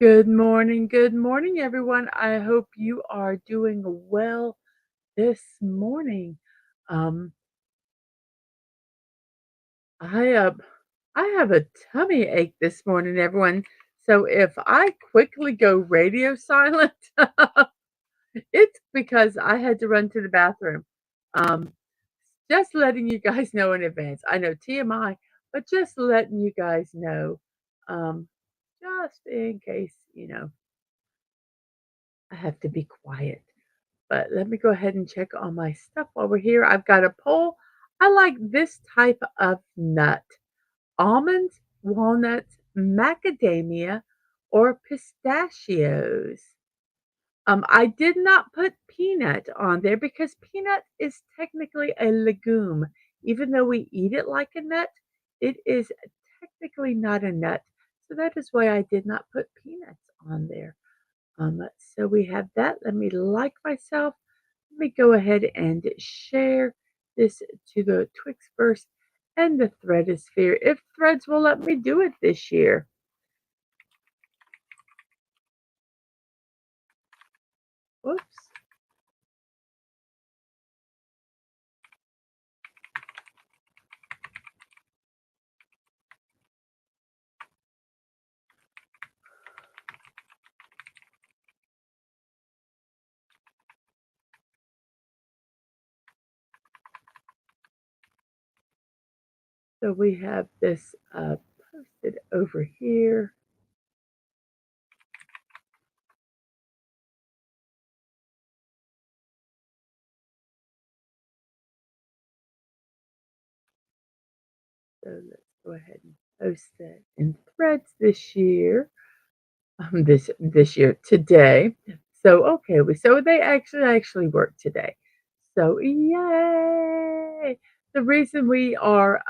Good morning, everyone. I hope you are doing well this morning. Um, I uh, I have a tummy ache this morning, everyone. So if I quickly go radio silent, it's because I had to run to the bathroom. Um, just letting you guys know in advance. I know TMI, but just letting you guys know, um, just in case, I have to be quiet. But let me go ahead and check on my stuff while we're here. I've got a poll. I like this type of nut: almonds, walnuts, macadamia, or pistachios. I did not put peanut on there because peanut is technically a legume. Even though we eat it like a nut, it is technically not a nut. So that is why I did not put peanuts on there. So we have that. Let me like myself. Let me go ahead and share this to the Twixverse and the Threadosphere if Threads will let me do it this year. Whoops. So we have this posted over here. So let's go ahead and post that in Threads this year. This year today. So okay, so they actually work today. So yay! The reason we are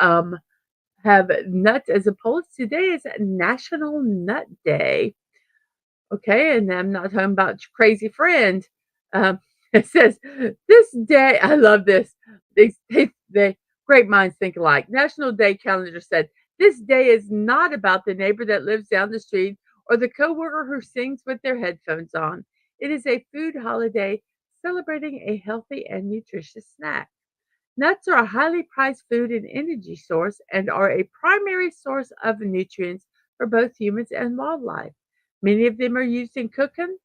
have nuts as a poll today is National Nut Day. Okay, and I'm not talking about your crazy friend. It says this day. I love this. They great minds think alike. National Day calendar said this day is not about the neighbor that lives down the street or the coworker who sings with their headphones on. It is a food holiday celebrating a healthy and nutritious snack. Nuts are a highly prized food and energy source and are a primary source of nutrients for both humans and wildlife. Many of them are used in cooking,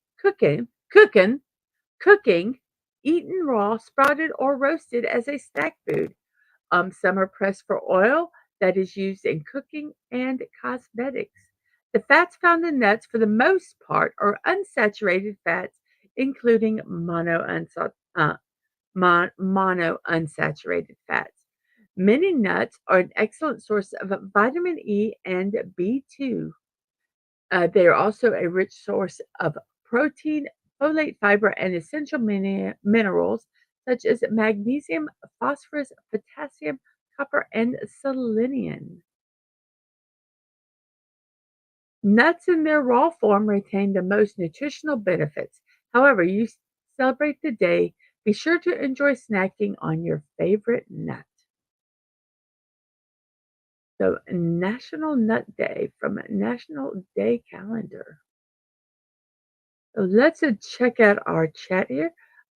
eaten raw, sprouted, or roasted as a snack food. Some are pressed for oil that is used in cooking and cosmetics. The fats found in nuts, for the most part, are unsaturated fats, including monounsaturated fats. Many nuts are an excellent source of vitamin E and B2. They are also a rich source of protein, folate, fiber, and essential minerals such as magnesium, phosphorus, potassium, copper, and selenium. Nuts in their raw form retain the most nutritional benefits. However, you celebrate the day, be sure to enjoy snacking on your favorite nut. So, National Nut Day from National Day Calendar. So let's check out our chat here.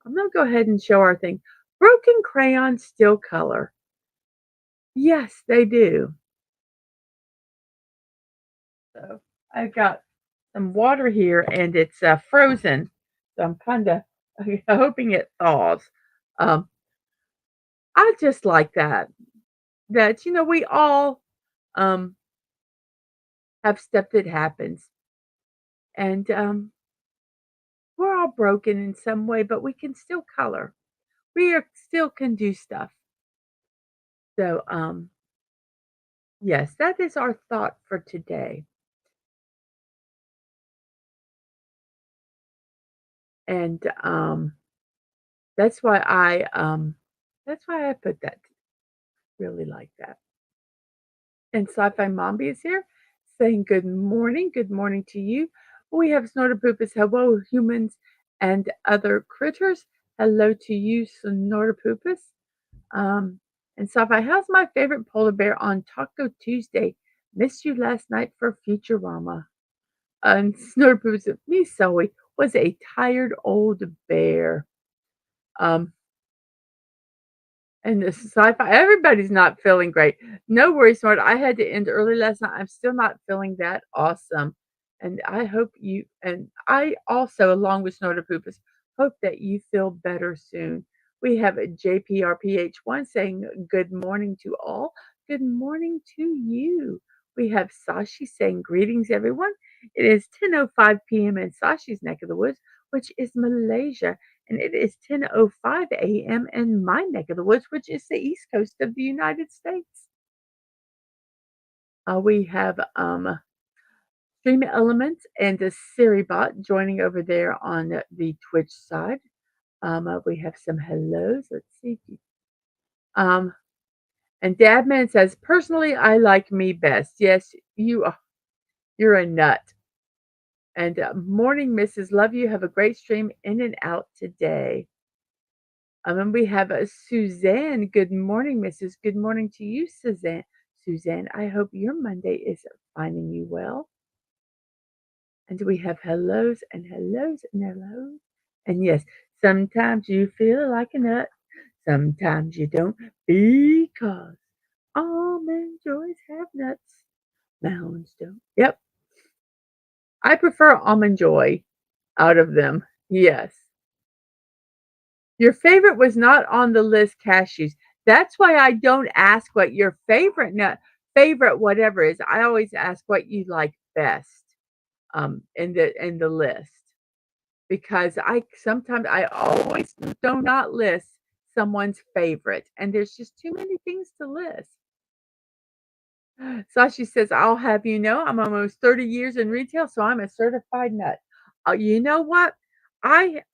I'm going to go ahead and show our thing. Broken crayons still color. Yes, they do. So I've got some water here and it's frozen. So I'm kind of hoping it thaws. Um, I just like that. That, we all um, have stuff that happens. And we're all broken in some way, but we can still color. Still can do stuff. So, yes, that is our thought for today. And that's why I put that really like that. And Sci-Fi Mombi is here saying good morning to you. We have Snorterpoopus, hello humans and other critters. Hello to you, Snorterpoopus. Um, and Sci-Fi, how's my favorite polar bear on Taco Tuesday? Missed you last night for Futurama. Snortopoops, Miss Zoe was a tired old bear. Um, and this sci-fi everybody's not feeling great. No worries, Smart. I had to end early last night. I'm still not feeling that awesome. And I hope you and I also, along with Snortopoopas, hope that you feel better soon. We have a JPRPH1 saying good morning to all. Good morning to you. We have Sashi saying greetings, everyone. It is 10:05 p.m. in Sashi's neck of the woods, which is Malaysia, and it is 10:05 a.m. in my neck of the woods, which is the East Coast of the United States. We have Stream Elements and the Siribot joining over there on the Twitch side. We have some hellos. Let's see. Um, and Dadman says, personally, I like me best. Yes, you are. You're a nut. And morning, Mrs. Love you. Have a great stream in and out today. And we have Suzanne. Good morning, Mrs. Good morning to you, Suzanne. Suzanne, I hope your Monday is finding you well. And we have hellos and hellos and hellos. And yes, sometimes you feel like a nut, sometimes you don't, because almond joys have nuts, mounds don't. Yep, I prefer almond joy out of them. Yes. Your favorite was not on the list, cashews. That's why I don't ask what your favorite nut favorite whatever is. I always ask what you like best, in the list, because I always do not list someone's favorite, and there's just too many things to list. Sashi says, "I'll have you know, I'm almost 30 years in retail, so I'm a certified nut." You know what? I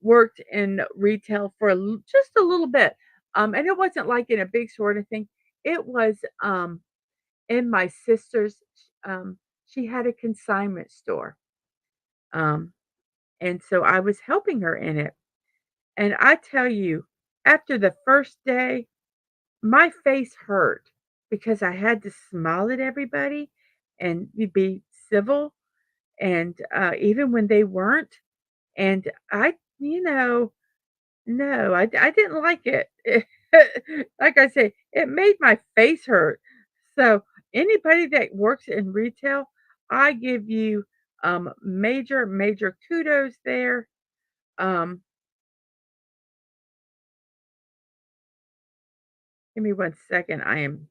worked in retail for just a little bit, and it wasn't like in a big store or anything. It was in my sister's. Um, she had a consignment store, um, and so I was helping her in it. And I tell you, after the first day, my face hurt because I had to smile at everybody and be civil, and, even when they weren't, and no, I didn't like it. Like I said, it made my face hurt. So, anybody that works in retail, I give you, major, major kudos there. Um, give me 1 second. I am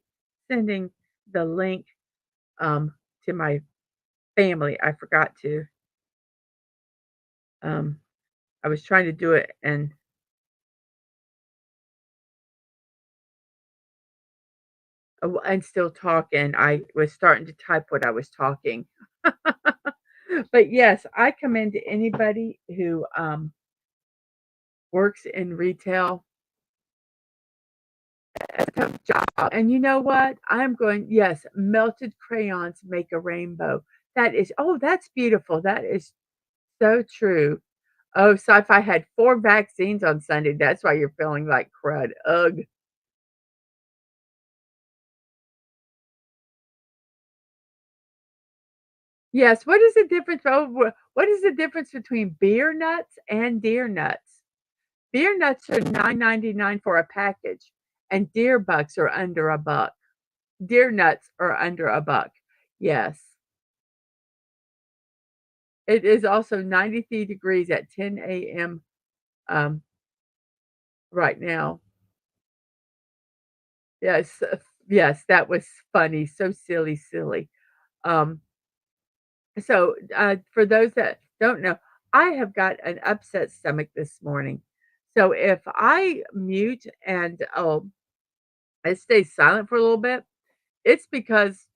sending the link, to my family. I forgot to. Um, I was trying to do it and still talking. I was starting to type what I was talking. But yes, I commend anybody who works in retail. It's a tough job. And you know what? I'm going, yes, melted crayons make a rainbow. That's beautiful. That is so true. Oh, Sci-Fi had 4 vaccines on Sunday. That's why you're feeling like crud. Ugh. Yes, what is the difference between beer nuts and deer nuts? Beer nuts are 9.99 for a package, and deer bucks are under a buck. Deer nuts are under a buck. Yes. It is also 93 degrees at 10 AM, um, right now. Yes, yes, that was funny, so silly, silly. Um, for those that don't know, I have got an upset stomach this morning. So if I mute and, I stay silent for a little bit, it's because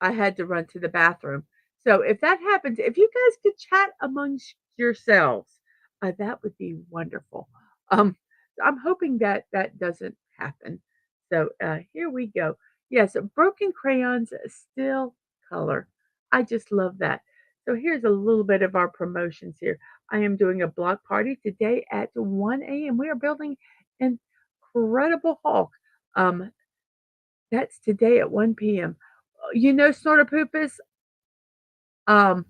I had to run to the bathroom. So if that happens, if you guys could chat amongst yourselves, that would be wonderful. Um, I'm hoping that that doesn't happen. So here we go. Yes, broken crayons still color. I just love that. So here's a little bit of our promotions here. I am doing a block party today at 1 a.m. We are building an incredible Hulk. Um, that's today at 1 p.m. You know, Snortopoopas, Um,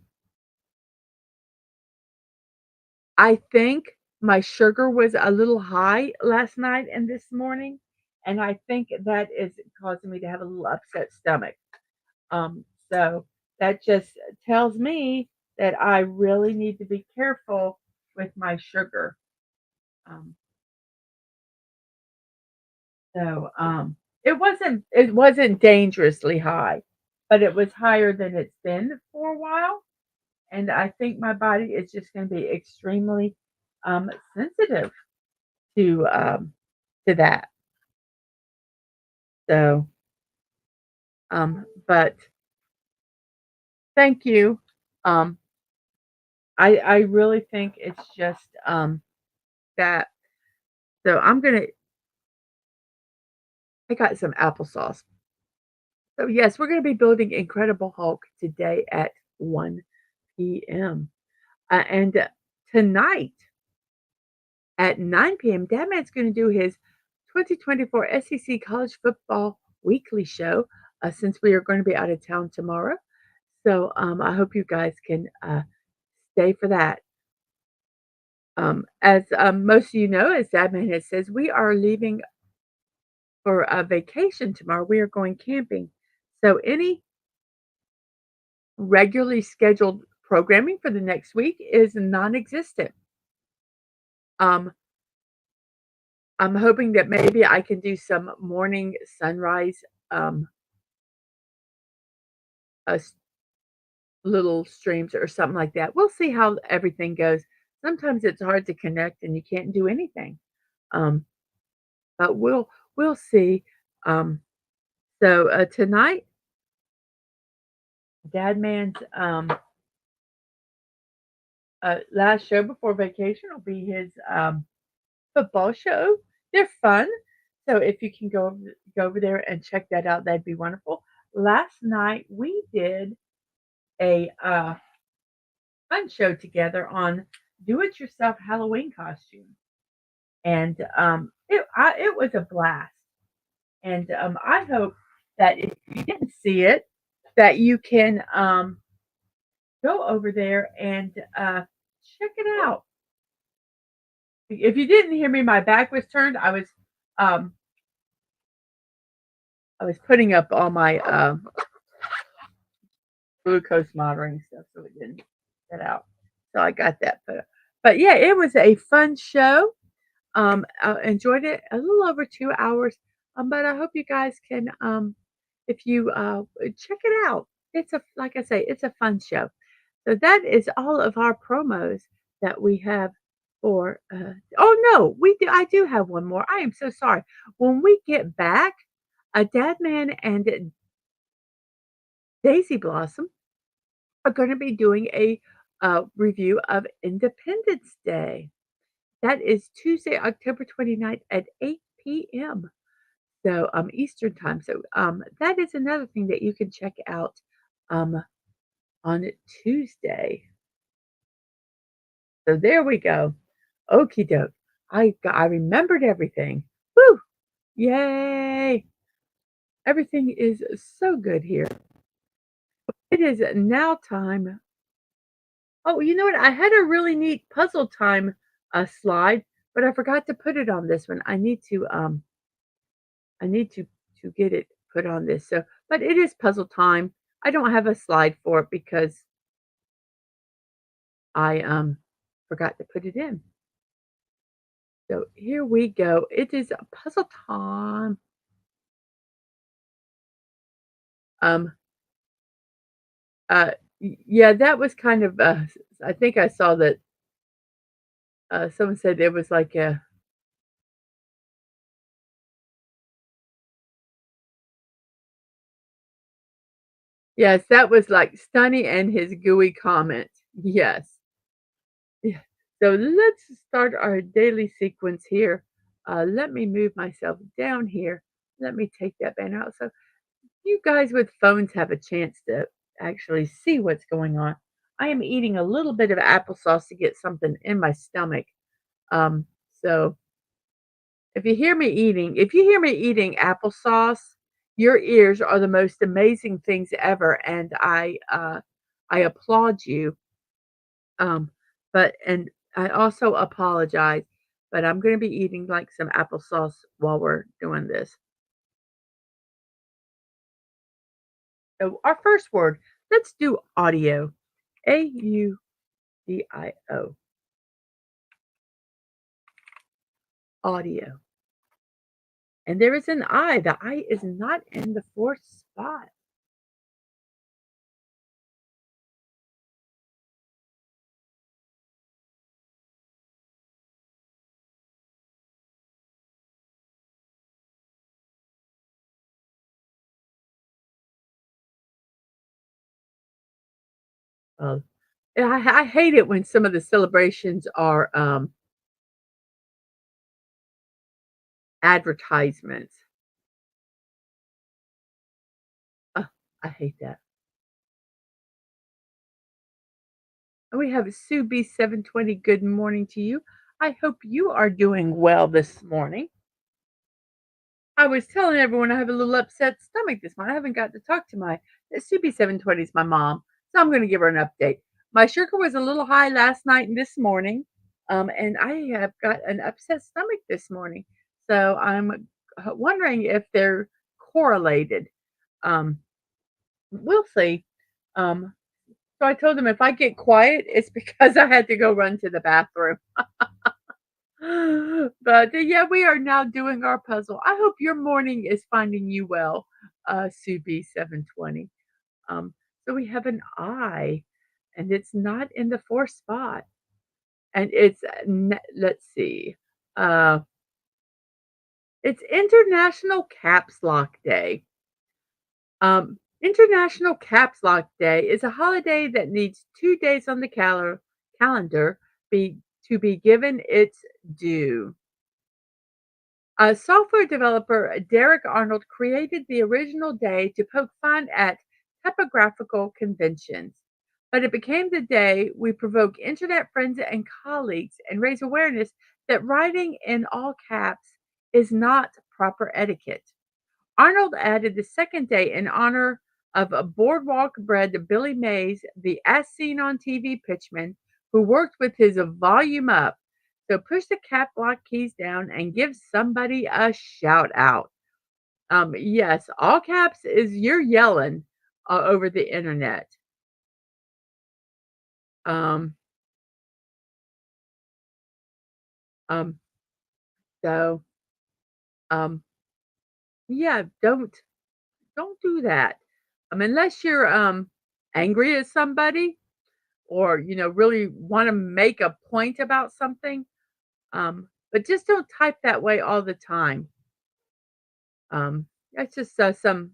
I think my sugar was a little high last night and this morning, and I think that is causing me to have a little upset stomach. So that just tells me that I really need to be careful with my sugar. Um, so it wasn't dangerously high, but it was higher than it's been for a while, and I think my body is just going to be extremely sensitive to that. So, but thank you. Um, I really think it's just that. So I got some applesauce. So yes, we're gonna be building Incredible Hulk today at 1 p.m. And tonight at 9 p.m., Dadman's gonna do his 2024 SEC College Football Weekly Show, since we are going to be out of town tomorrow. So I hope you guys can stay for that. As most of you know, as Dadman has says, we are leaving for a vacation tomorrow. We are going camping. So any regularly scheduled programming for the next week is non-existent. Um, I'm hoping that maybe I can do some morning sunrise, um, little streams or something like that. We'll see how everything goes. Sometimes it's hard to connect and you can't do anything. Um, but we'll see. Um, so tonight, Dadman's last show before vacation will be his football show. They're fun. So if you can go over there and check that out, that'd be wonderful. Last night we did a fun show together on do-it-yourself Halloween costumes, and it was a blast. And I hope that if you didn't see it, that you can go over there and check it out. If you didn't hear me, my back was turned. Um, I was putting up all my glucose monitoring stuff so it didn't get out. So I got that put up. But yeah, it was a fun show. I enjoyed it a little over 2 hours. But I hope you guys can, if you check it out. It's a like I say, it's a fun show. So that is all of our promos that we have for. Oh no, we do. I do have one more. I am so sorry. When we get back, a Dadman and Daisy Blossom are going to be doing a review of Independence Day. That is Tuesday, October 29th at 8 p.m. So Eastern time. So that is another thing that you can check out um, on Tuesday. So there we go. Okie doke. I remembered everything. Woo! Yay! Everything is so good here. It is now time. Oh, you know what? I had a really neat puzzle time slide, but I forgot to put it on this one. I need to get it put on this. So, but it is puzzle time. I don't have a slide for it because I forgot to put it in. So here we go. It is a puzzle time. Um yeah, that was kind of I think I saw that someone said it was like a yes, that was like Stunny and his gooey comment. Yes. Yeah. So let's start our daily sequence here. Let me move myself down here. Let me take that banner out so you guys with phones have a chance to actually see what's going on. I am eating a little bit of applesauce to get something in my stomach. Um, so if you hear me eating applesauce, your ears are the most amazing things ever, and I applaud you, um, but and I also apologize, but I'm gonna be eating, like, some applesauce while we're doing this. So our first word, let's do audio. AUDIO, audio. And there is an I. The I is not in the fourth spot. Uh, I hate it when some of the celebrations are advertisements. Uh, I hate that. And we have Sue B720. Good morning to you. I hope you are doing well this morning. I was telling everyone I have a little upset stomach this morning. I haven't got to talk to my CB720 is my mom, so I'm going to give her an update. My sugar was a little high last night and this morning, and I have got an upset stomach this morning. So I'm wondering if they're correlated. Um, we'll see. Um, so I told them if I get quiet, it's because I had to go run to the bathroom. But, yeah, we are now doing our puzzle. I hope your morning is finding you well, Sue B720. So we have an I, and it's not in the 4th spot, and it's, let's see, uh, it's International Caps Lock Day. International Caps Lock Day is a holiday that needs 2 days on the calendar be to be given its due. Software developer Derek Arnold created the original day to poke fun at typographical conventions, but it became the day we provoke internet friends and colleagues and raise awareness that writing in all caps is not proper etiquette. Arnold added the second day in honor of a boardwalk bred Billy Mays, the as seen on TV pitchman who worked with his volume up. So push the cap lock keys down and give somebody a shout out. Yes, all caps is you're yelling over the internet. Um, um, so um, yeah, don't do that. Unless you're angry at somebody or really want to make a point about something. But just don't type that way all the time. That's just some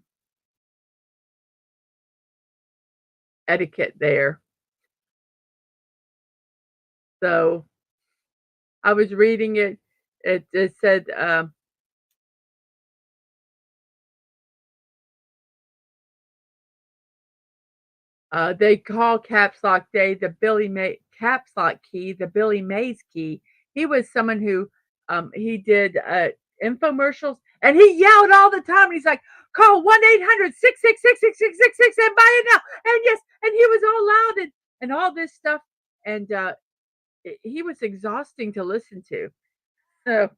etiquette there. So I was reading it. It said they call caps lock day the caps lock key, the Billy Mays key. He was someone who he did infomercials and he yelled all the time. He's like, call 1-800-666-6666 and buy it now. And yes, and he was all loud and all this stuff. And he was exhausting to listen to. So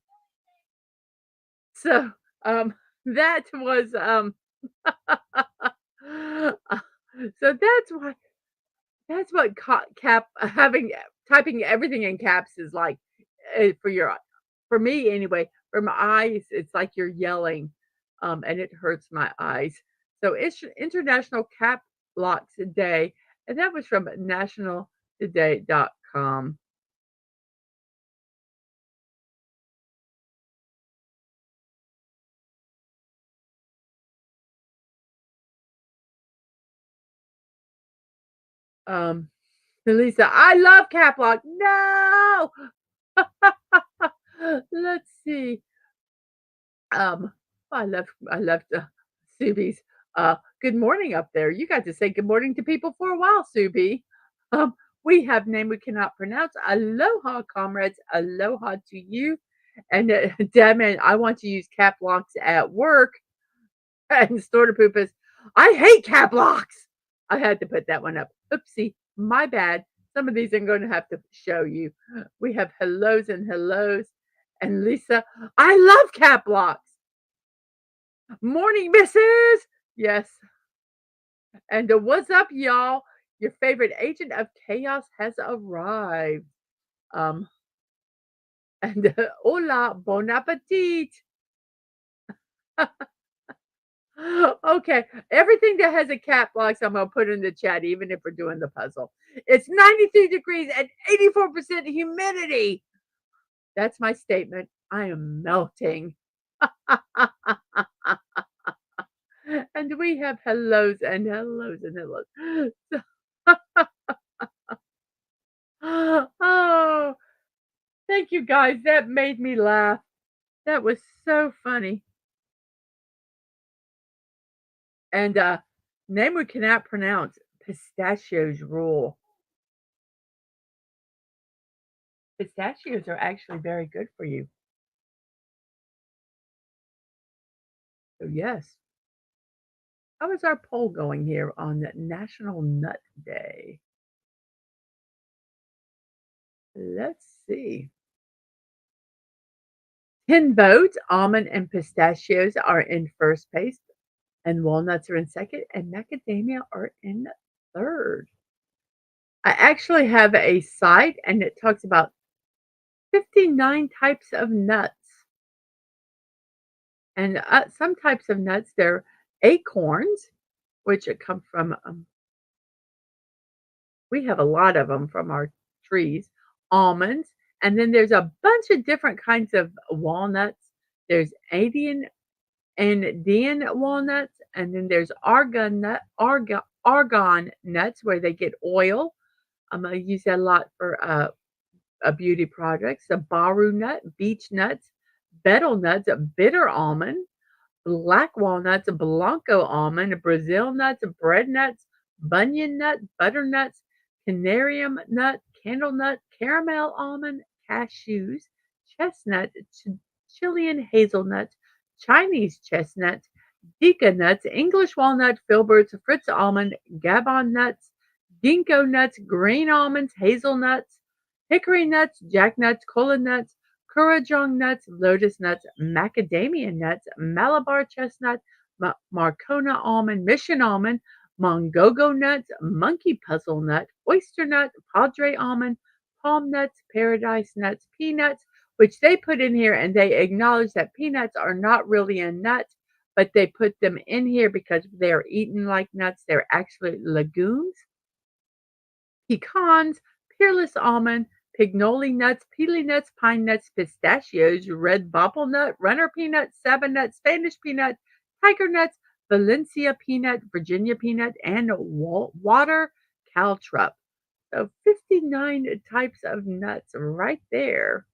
so that was so that's what cap having typing everything in caps is like, for your for me anyway, for my eyes, it's like you're yelling, and it hurts my eyes. So it's International Cap Locks Day, and that was from nationaltoday.com. Um, Lisa, I love cap lock. No. Let's see. Um, I love Subi's. Good morning up there. You got to say good morning to people for a while, Subi. Um, we have name we cannot pronounce. Aloha, comrades. Aloha to you. And Dadman, I want to use cap locks at work. And Store to Poop is, I hate cap locks. I had to put that one up. Oopsie, my bad. Some of these I'm gonna have to show you. We have hellos and hellos, and Lisa, I love cap locks. Morning, missus. Yes, and what's up, y'all? Your favorite agent of chaos has arrived. Um, and hola, bon appetit. Okay, everything that has a cap box, I'm gonna put in the chat, even if we're doing the puzzle. It's 93 degrees and 84% humidity. That's my statement. I am melting. And we have hellos and hellos and hellos. Oh, thank you guys. That made me laugh. That was so funny. And name we cannot pronounce. Pistachios rule. Pistachios are actually very good for you. So yes. How is our poll going here on National Nut Day? Let's see. 10 votes. Almond and pistachios are in first place, and walnuts are in second, and macadamia are in third. I actually have a site, and it talks about 59 types of nuts. And some types of nuts, they're acorns, which come from, we have a lot of them from our trees, almonds, and then there's a bunch of different kinds of walnuts. There's Andean walnuts, and then there's argon nuts where they get oil. I use that a lot for beauty products. The baru nut, beech nuts, betel nuts, a bitter almond, black walnuts, Blanco almond, Brazil nuts, bread nuts, bunyan nut, butternuts, canarium nut, candle nut, caramel almond, cashews, chestnut, Chilean hazelnuts, Chinese chestnuts, Deca nuts, English walnut, filberts, Fritz almond, Gabon nuts, ginkgo nuts, green almonds, hazelnuts, hickory nuts, jack nuts, kola nuts, Kurrajong nuts, lotus nuts, macadamia nuts, Malabar chestnut, Marcona almond, Mission almond, Mongogo nuts, monkey puzzle nut, oyster nut, Padre almond, palm nuts, paradise nuts, peanuts, which they put in here and they acknowledge that peanuts are not really a nut, but they put them in here because they're eaten like nuts. They're actually legumes. Pecans, peerless almond, pignoli nuts, peely nuts, pine nuts, pistachios, red bopple nut, runner peanut, saba nut, Spanish peanut, tiger nuts, Valencia peanut, Virginia peanut, and water caltrop. So 59 types of nuts right there.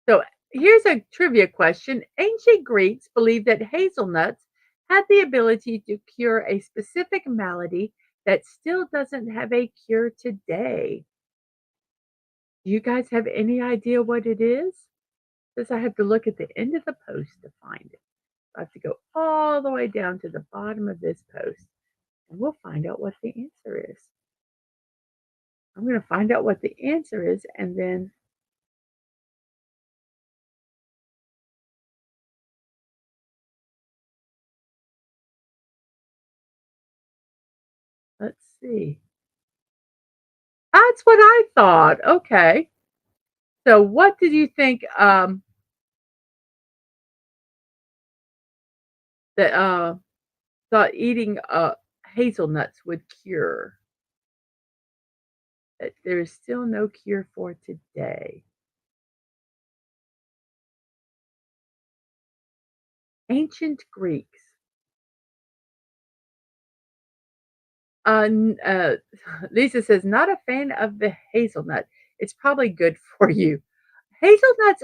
So here's a trivia question. Ancient Greeks believed that hazelnuts had the ability to cure a specific malady that still doesn't have a cure today. Do you guys have any idea what it is? Because I have to look at the end of the post to find it. I have to go all the way down to the bottom of this post, and we'll find out what the answer is. I'm going to find out what the answer is, and then let's see. That's what I thought. Okay. So what did you think that thought eating hazelnuts would cure? That there is still no cure for today. Ancient Greeks. Lisa says, not a fan of the hazelnut. It's probably good for you. Hazelnuts,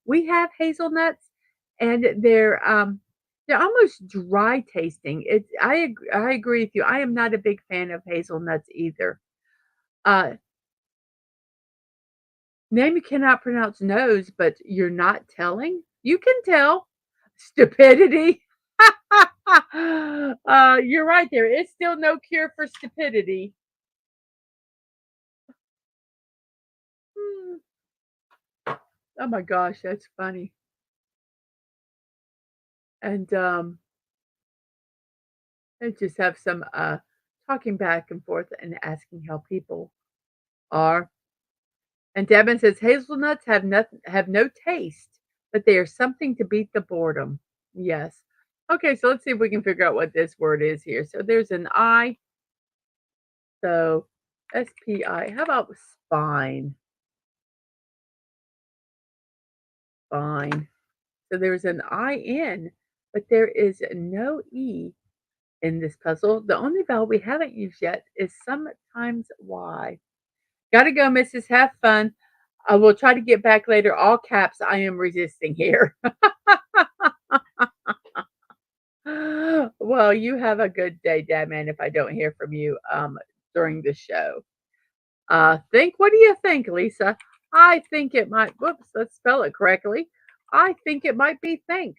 we have hazelnuts, and they're almost dry tasting. I agree with you. I am not a big fan of hazelnuts either. Uh, Name you cannot pronounce nose, but you're not telling. You can tell. Stupidity. You're right, there is still no cure for stupidity. Mm. Oh my gosh, that's funny. And, they just have some, talking back and forth and asking how people are. And Devin says, "Hazelnuts have no taste, but they are something to beat the boredom." Yes. Okay, so let's see if we can figure out what this word is here. So there's an I, so SPI. How about spine? Spine. So there's an IN, but there is no E in this puzzle. The only vowel we haven't used yet is sometimes Y. Gotta go, Mrs. Have fun. I will try to get back later. All caps, I am resisting here. Well, you have a good day, Dadman, if I don't hear from you during the show. Think, what do you think, Lisa? I think it might, whoops, let's spell it correctly. I think it might be think.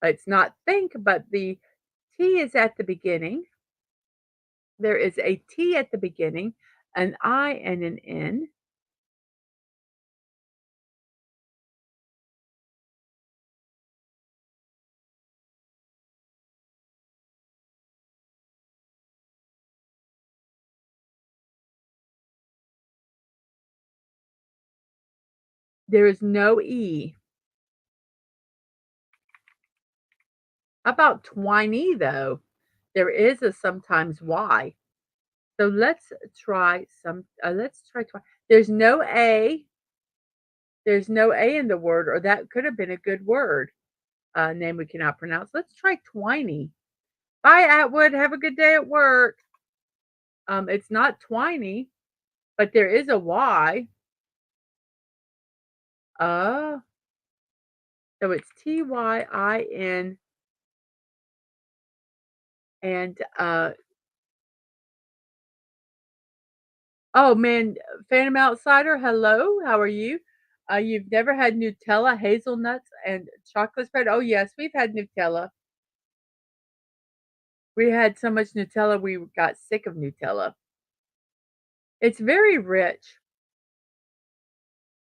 It's not think, but the T is at the beginning. There is a T at the beginning, an I and an N. There is no E. How about twiny, though? There is a sometimes Y. So let's try there's no A. There's no A in the word, or that could have been a good word, name we cannot pronounce. Let's try twiny. Bye, Atwood. Have a good day at work. It's not twiny, but there is a Y. Uh, so it's Tyin, and oh man, Phantom Outsider, hello, how are you? You've never had Nutella, hazelnuts, and chocolate spread? Oh yes, we've had Nutella. We had so much Nutella, we got sick of Nutella. It's very rich.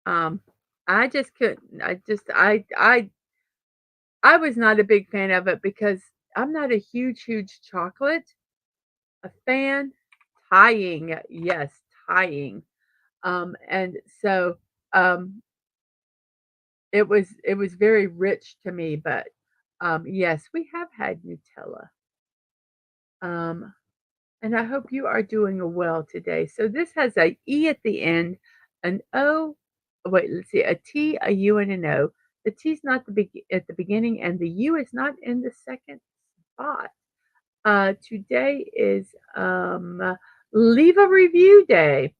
Um, I just couldn't. I was not a big fan of it because I'm not a huge chocolate a fan. Tying, yes, tying. And so um, it was very rich to me. But yes, we have had Nutella. Um, and I hope you are doing well today. So this has a E at the end, an O. Wait, let's see, a T, a U, and an O. The T's not at the beginning, and the U is not in the second spot. Today is leave a review day.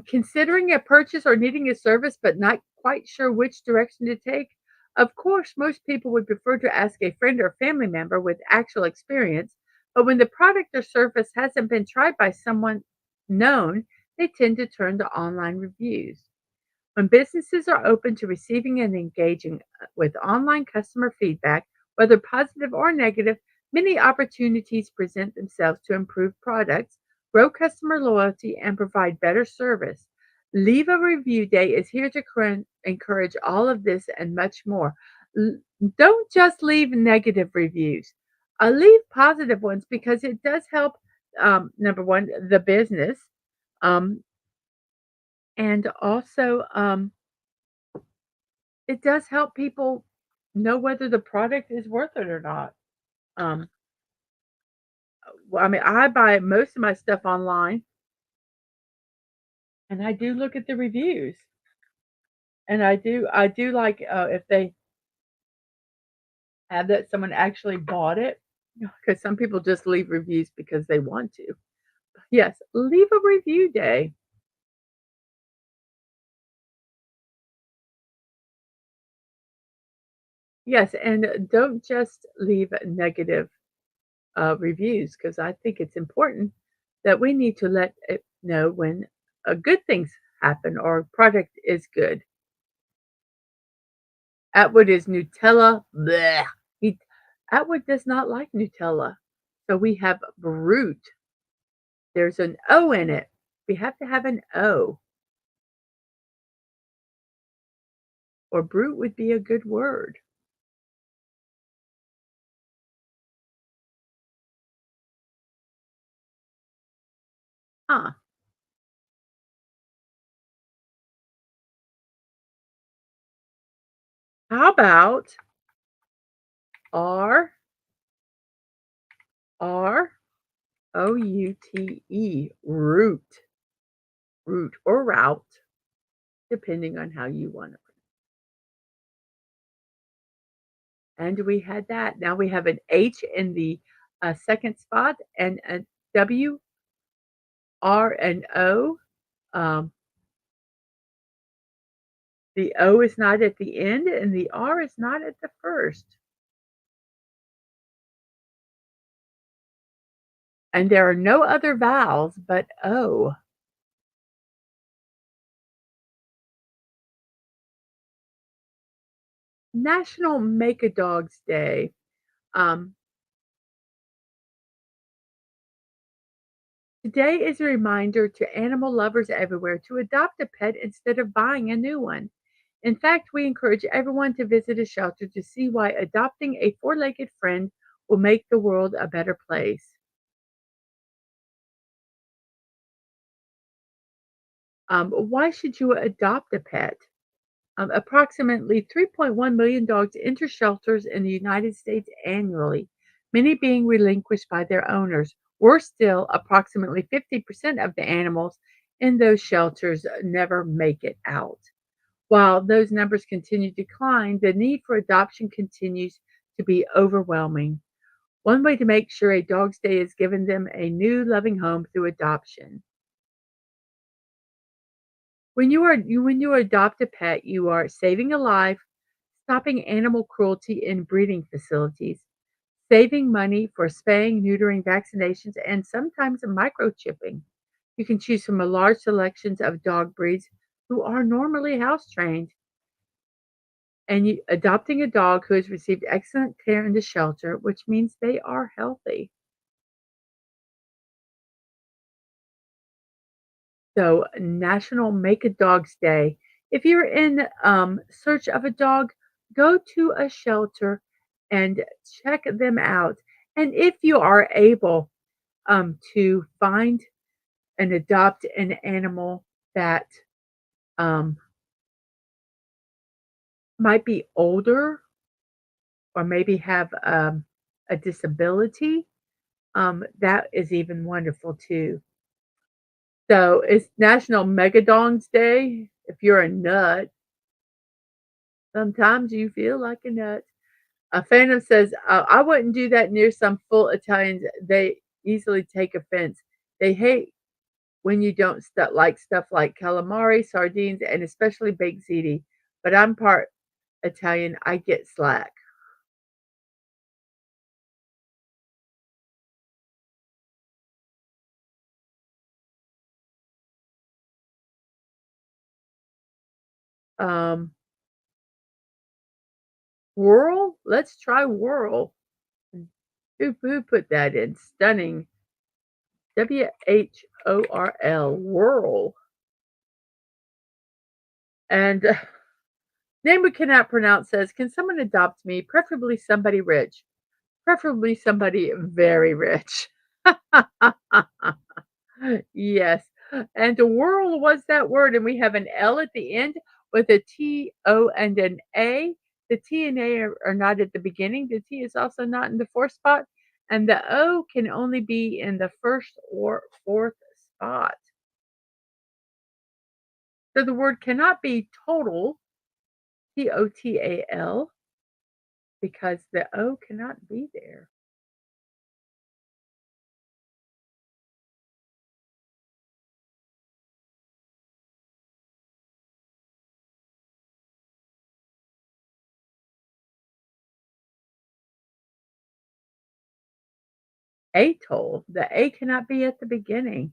Considering a purchase or needing a service but not quite sure which direction to take? Of course, most people would prefer to ask a friend or family member with actual experience, but when the product or service hasn't been tried by someone known, they tend to turn to online reviews. When businesses are open to receiving and engaging with online customer feedback, whether positive or negative, many opportunities present themselves to improve products, grow customer loyalty, and provide better service. Leave a Review Day is here to encourage all of this and much more. L- don't just leave negative reviews. Leave positive ones because it does help, number one, the business, um, and also it does help people know whether the product is worth it or not. Um, well, I mean, I buy most of my stuff online, and I do look at the reviews, and I do like if they have that someone actually bought it, because some people just leave reviews because they want to. Yes, leave a review day. Yes, and don't just leave negative reviews because I think it's important that we need to let it know when good things happen or product is good. Atwood is Nutella. Bleh. Atwood does not like Nutella. So we have Brute. There's an O in it. We have to have an O, or Brute would be a good word. Huh. How about R R O U T E, route, route or route, depending on how you want it. And we had that. Now we have an H in the second spot and a W, R, and O. Um, the O is not at the end and the R is not at the first. And there are no other vowels but O. National Make a Dog's Day. Um, Today is a reminder to animal lovers everywhere to adopt a pet instead of buying a new one. In fact, we encourage everyone to visit a shelter to see why adopting a four legged friend will make the world a better place. Why should you adopt a pet? Approximately 3.1 million dogs enter shelters in the United States annually, many being relinquished by their owners. Worse still, approximately 50% of the animals in those shelters never make it out. While those numbers continue to decline, the need for adoption continues to be overwhelming. One way to make sure a dog stay is giving them a new loving home through adoption. When you adopt a pet, you are saving a life, stopping animal cruelty in breeding facilities, saving money for spaying, neutering, vaccinations, and sometimes microchipping. You can choose from a large selections of dog breeds who are normally house trained, and adopting a dog who has received excellent care in the shelter, which means they are healthy. So, National Make a Dog's Day. If you're in search of a dog, go to a shelter and check them out. And if you are able to find and adopt an animal that um, might be older or maybe have a disability, that is even wonderful too. So it's National Megadongs Day. If you're a nut, sometimes you feel like a nut. A Phantom says, I wouldn't do that near some full Italians. They easily take offense. They hate when you don't like stuff like calamari, sardines, and especially baked ziti. But I'm part Italian. I get slack. Um, Whirl? Let's try whirl. Who put that in? Stunning. WHORL. Whirl. And name we cannot pronounce says, can someone adopt me? Preferably somebody rich. Preferably somebody very rich. Yes. And to whirl was that word, and we have an L at the end with a T, O, and an A. The T and A are not at the beginning. The T is also not in the fourth spot, and the O can only be in the first or fourth spot. So the word cannot be total, Total, because the O cannot be there. Atoll, the A cannot be at the beginning.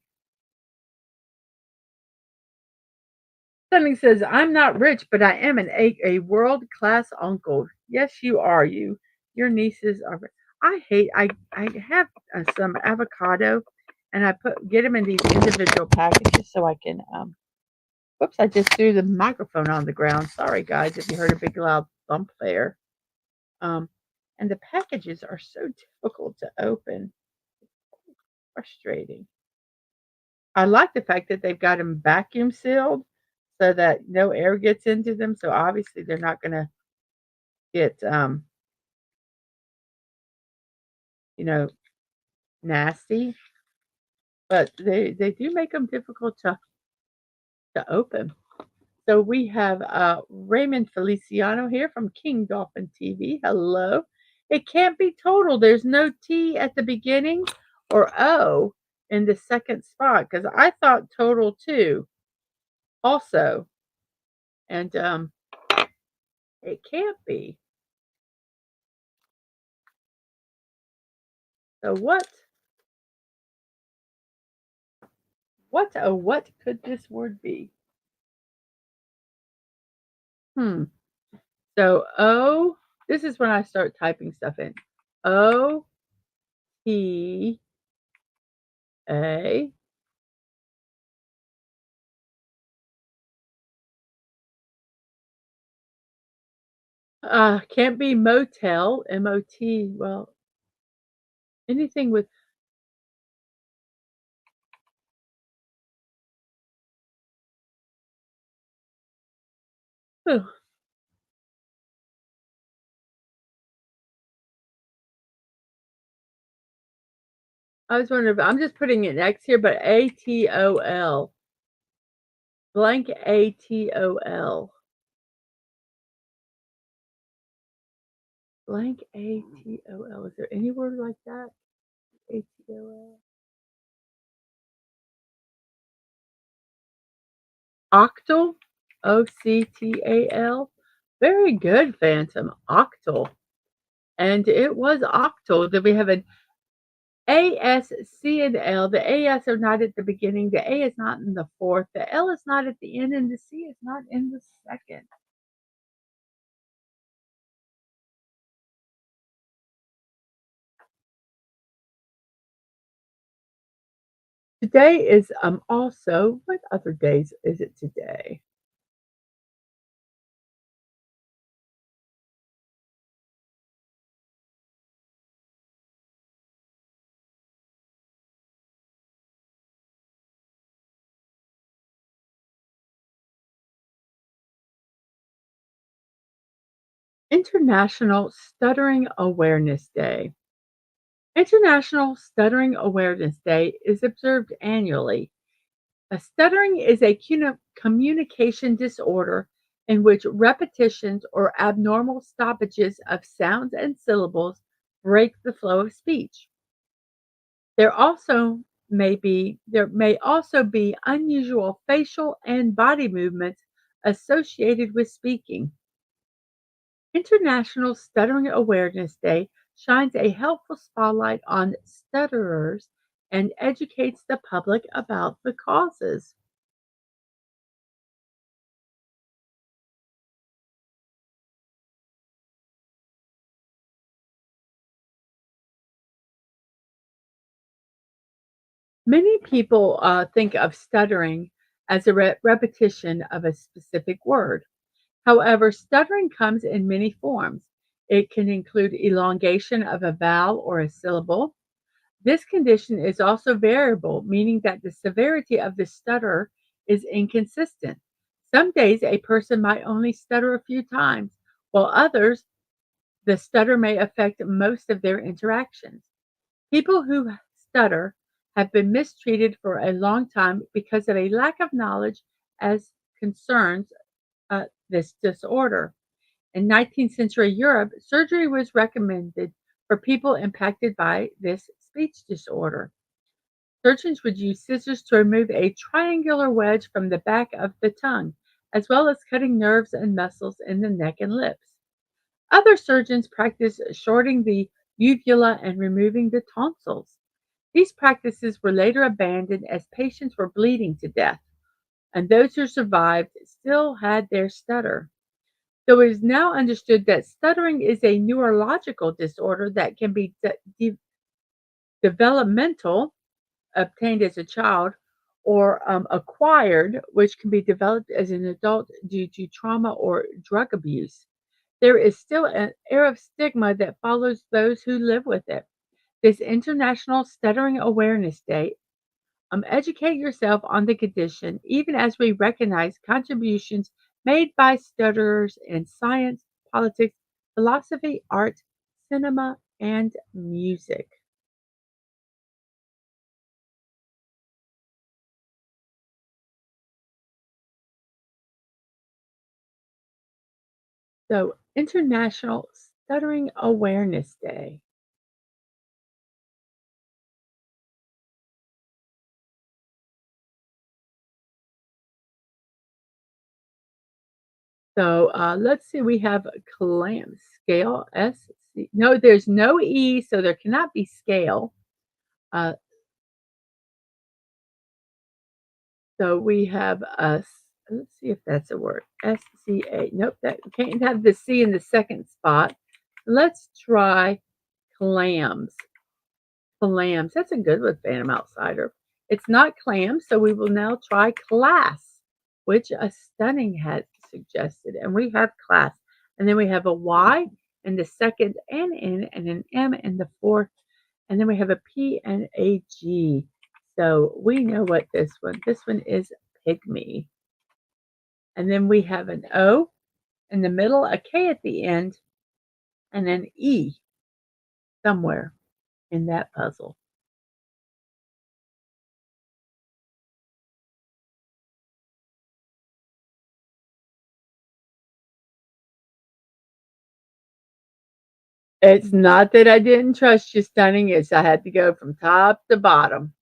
Stunning says, "I'm not rich, but I am a world-class uncle." Yes, you are, you. your nieces are I have, some avocado, and I get them in these individual packages so I can, whoops, I just threw the microphone on the ground. Sorry, guys, if you heard a big loud thump there. Um, and the packages are so difficult to open. Frustrating. I like the fact that they've got them vacuum sealed so that no air gets into them, so obviously they're not gonna get, you know, nasty, but they do make them difficult to open. So we have, Raymond Feliciano here from King Dolphin TV. Hello. It can't be total. There's no T at the beginning or O in the second spot because I thought total too also, and, it can't be. So what could this word be? Hmm. So this is when I start typing stuff in. O-T-A. Can't be motel, M-O-T, well, anything with oh, I was wondering if I'm just putting an X here, but A-T-O-L, blank A-T-O-L, blank A-T-O-L. Is there any word like that? A-T-O-L. Octal, O-C-T-A-L. Very good, Phantom, octal. And it was octal. Then we have an A, S, C, and L. The AS are not at the beginning. The A is not in the fourth. The L is not at the end, and the C is not in the second. Today is also what other days is it today? International Stuttering Awareness Day. International Stuttering Awareness Day is observed annually. Stuttering is a communication disorder in which repetitions or abnormal stoppages of sounds and syllables break the flow of speech. There may also be unusual facial and body movements associated with speaking. International Stuttering Awareness Day shines a helpful spotlight on stutterers and educates the public about the causes. Many people think of stuttering as a repetition of a specific word. However, stuttering comes in many forms. It can include elongation of a vowel or a syllable. This condition is also variable, meaning that the severity of the stutter is inconsistent. Some days a person might only stutter a few times, while others, the stutter may affect most of their interactions. People who stutter have been mistreated for a long time because of a lack of knowledge as concerns this disorder. In 19th century Europe, surgery was recommended for people impacted by this speech disorder. Surgeons would use scissors to remove a triangular wedge from the back of the tongue, as well as cutting nerves and muscles in the neck and lips. Other surgeons practiced shorting the uvula and removing the tonsils. These practices were later abandoned as patients were bleeding to death, and those who survived still had their stutter. So it is now understood that stuttering is a neurological disorder that can be developmental, obtained as a child, or acquired, which can be developed as an adult due to trauma or drug abuse. There is still an air of stigma that follows those who live with it. This International Stuttering Awareness Day, educate yourself on the condition, even as we recognize contributions made by stutterers in science, politics, philosophy, art, cinema, and music. So, International Stuttering Awareness Day. So, let's see, we have clam scale, S-C no, there's no E, so there cannot be scale. Uh, so we have let's see if that's a word, S-C-A. Nope, that can't have the C in the second spot. Let's try clams. Clams, that's a good one, Phantom Outsider. It's not clams, so we will now try class, which a stunning had suggested, and we have class. And then we have a Y in the second and N and an M in the fourth, and then we have a P and a G. So we know what this one is pygmy. And then we have an O in the middle, a K at the end, and an E somewhere in that puzzle. It's not that I didn't trust you, Stunning, it's I had to go from top to bottom.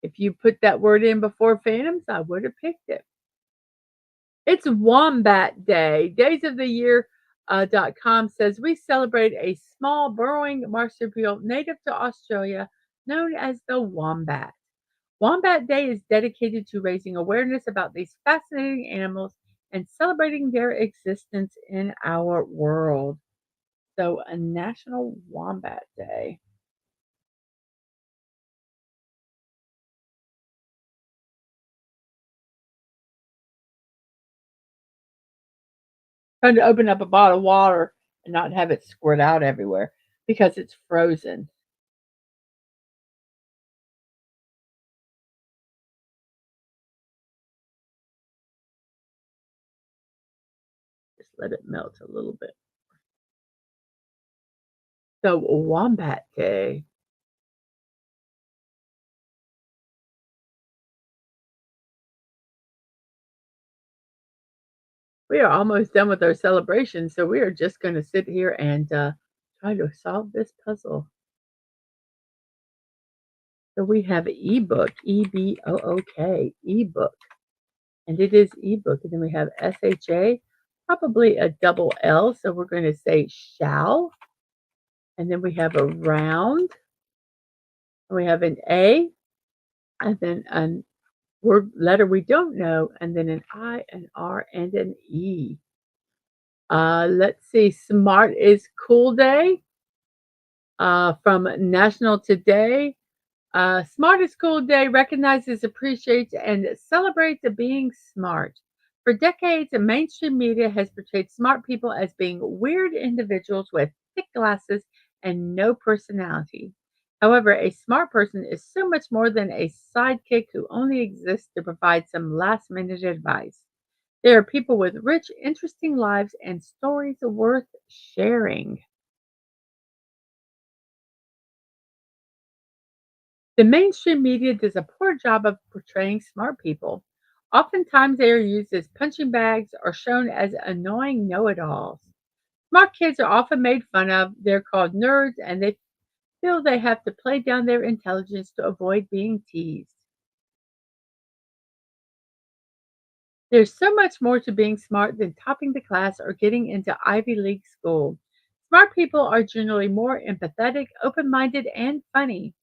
If you put that word in before Phantoms, I would have picked it. It's Wombat Day. Days of the Year .com says we celebrate a small burrowing marsupial native to Australia known as the wombat. Wombat Day is dedicated to raising awareness about these fascinating animals and celebrating their existence in our world. So, a National Wombat Day. Trying to open up a bottle of water and not have it squirt out everywhere because it's frozen. Just let it melt a little bit. So, Wombat Day. We are almost done with our celebration, so we are just going to sit here and try to solve this puzzle. So we have ebook, ebook, ebook, and it is ebook. And then we have sha, probably a double L, so we're going to say shall. And then we have a round, and we have an A, and then an word letter we don't know, and then an I, an R, and an E. Let's see, Smart is Cool Day from National Today. Smart is Cool Day recognizes, appreciates, and celebrates being smart. For decades, the mainstream media has portrayed smart people as being weird individuals with thick glasses and no personality. However, a smart person is so much more than a sidekick who only exists to provide some last minute advice. They are people with rich, interesting lives and stories worth sharing. The mainstream media does a poor job of portraying smart people. Oftentimes, they are used as punching bags or shown as annoying know it alls. Smart kids are often made fun of. They're called nerds and they feel they have to play down their intelligence to avoid being teased. There's so much more to being smart than topping the class or getting into Ivy League school. Smart people are generally more empathetic, open minded, and funny.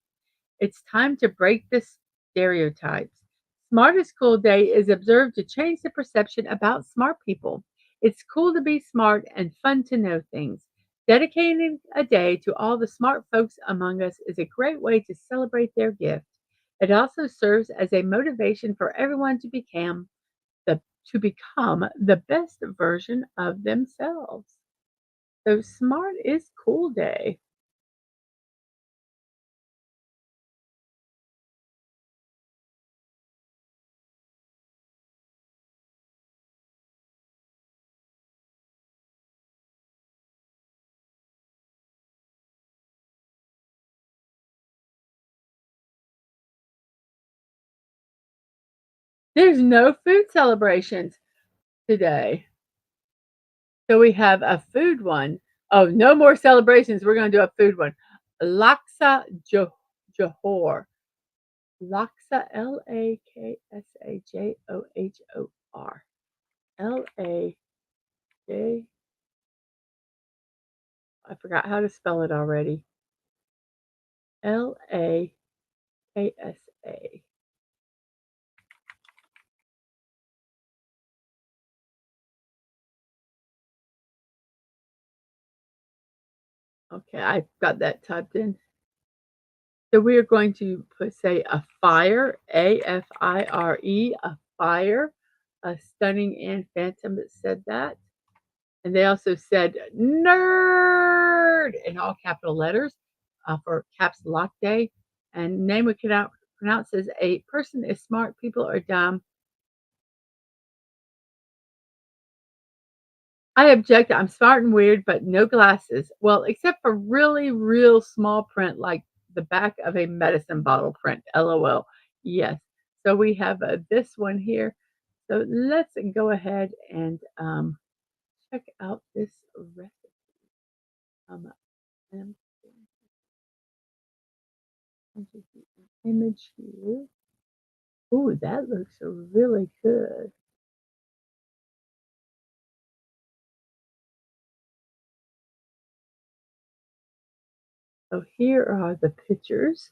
It's time to break the stereotypes. Smartest School Day is observed to change the perception about smart people. It's cool to be smart and fun to know things. Dedicating a day to all the smart folks among us is a great way to celebrate their gift. It also serves as a motivation for everyone the to become the best version of themselves. So smart is cool day. There's no food celebrations today. So we have a food one. Oh, no more celebrations. We're going to do a food one. Laksa Johor. Laksa, Laksajohor. L-A-J, I forgot how to spell it already. Laksa. Okay, I got that typed in. So we are going to say a fire, A-F-I-R-E, a fire. A stunning and phantom that said that. And they also said nerd in all capital letters for Caps Lock Day. And name we cannot pronounce as a person is smart, people are dumb. I object. I'm smart and weird, but no glasses. Well, except for really, real small print, like the back of a medicine bottle print. LOL. Yes. So we have this one here. So let's go ahead and check out this recipe. Um, and image here. Ooh, that looks really good. So here are the pictures.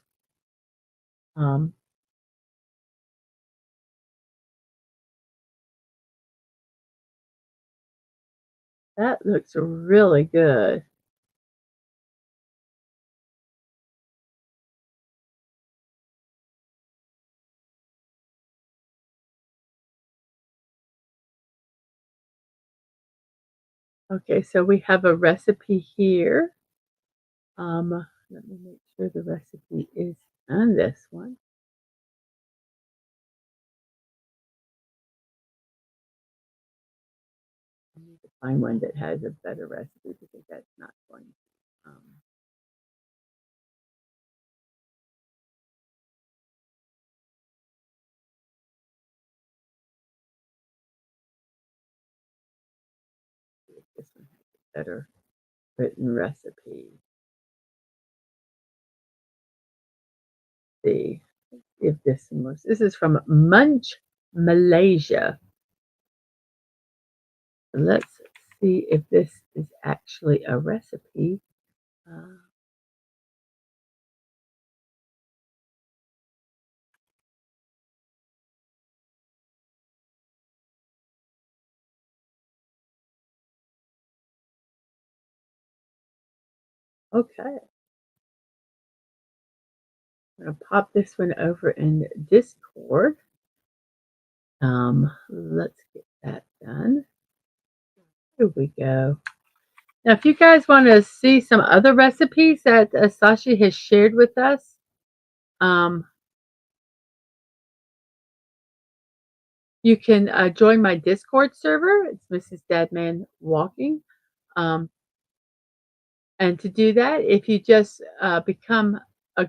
Um, that looks really good. Okay, so we have a recipe here. Let me make sure the recipe is on this one. I need to find one that has a better recipe because that's not going to. See if this one has a better written recipe. See if this one was. This is from Munch, Malaysia. Let's see if this is actually a recipe. Uh, okay, I'm gonna pop this one over in Discord. Let's get that done. Here we go. Now, if you guys want to see some other recipes that Sashi has shared with us, um, you can join my Discord server. It's Mrs.DadmanWalking. Um, and to do that, if you just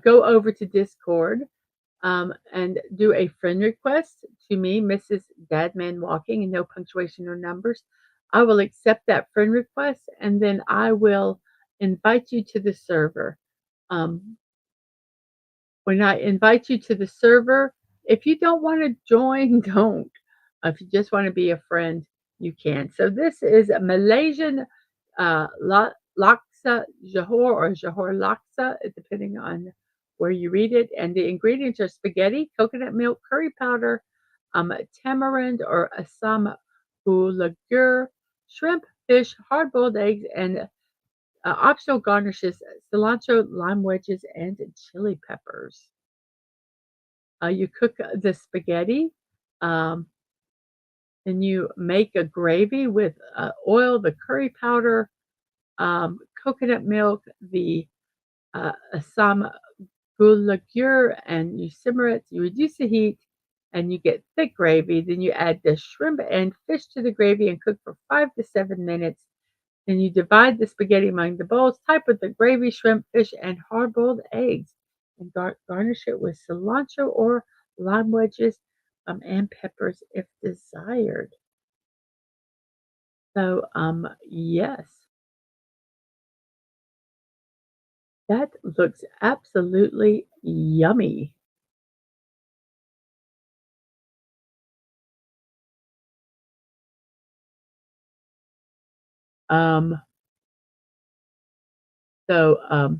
go over to Discord and do a friend request to me, Mrs. Dadman Walking, and no punctuation or numbers, I will accept that friend request and then I will invite you to the server. Um, when I invite you to the server, if you don't want to join, don't. If you just want to be a friend, you can. So this is a Malaysian laksa Johor or Johor laksa, depending on where you read it. And the ingredients are spaghetti, coconut milk, curry powder, tamarind or asam ulagur, shrimp, fish, hard-boiled eggs, and optional garnishes, cilantro, lime wedges, and chili peppers. You cook the spaghetti, um, and you make a gravy with oil, the curry powder, coconut milk, the some gulagure, and you simmer it. You reduce the heat, and you get thick gravy. Then you add the shrimp and fish to the gravy and cook for 5 to 7 minutes. Then you divide the spaghetti among the bowls, type with the gravy, shrimp, fish, and hard-boiled eggs, and garnish it with cilantro or lime wedges and peppers if desired. So, yes, that looks absolutely yummy. Um, so,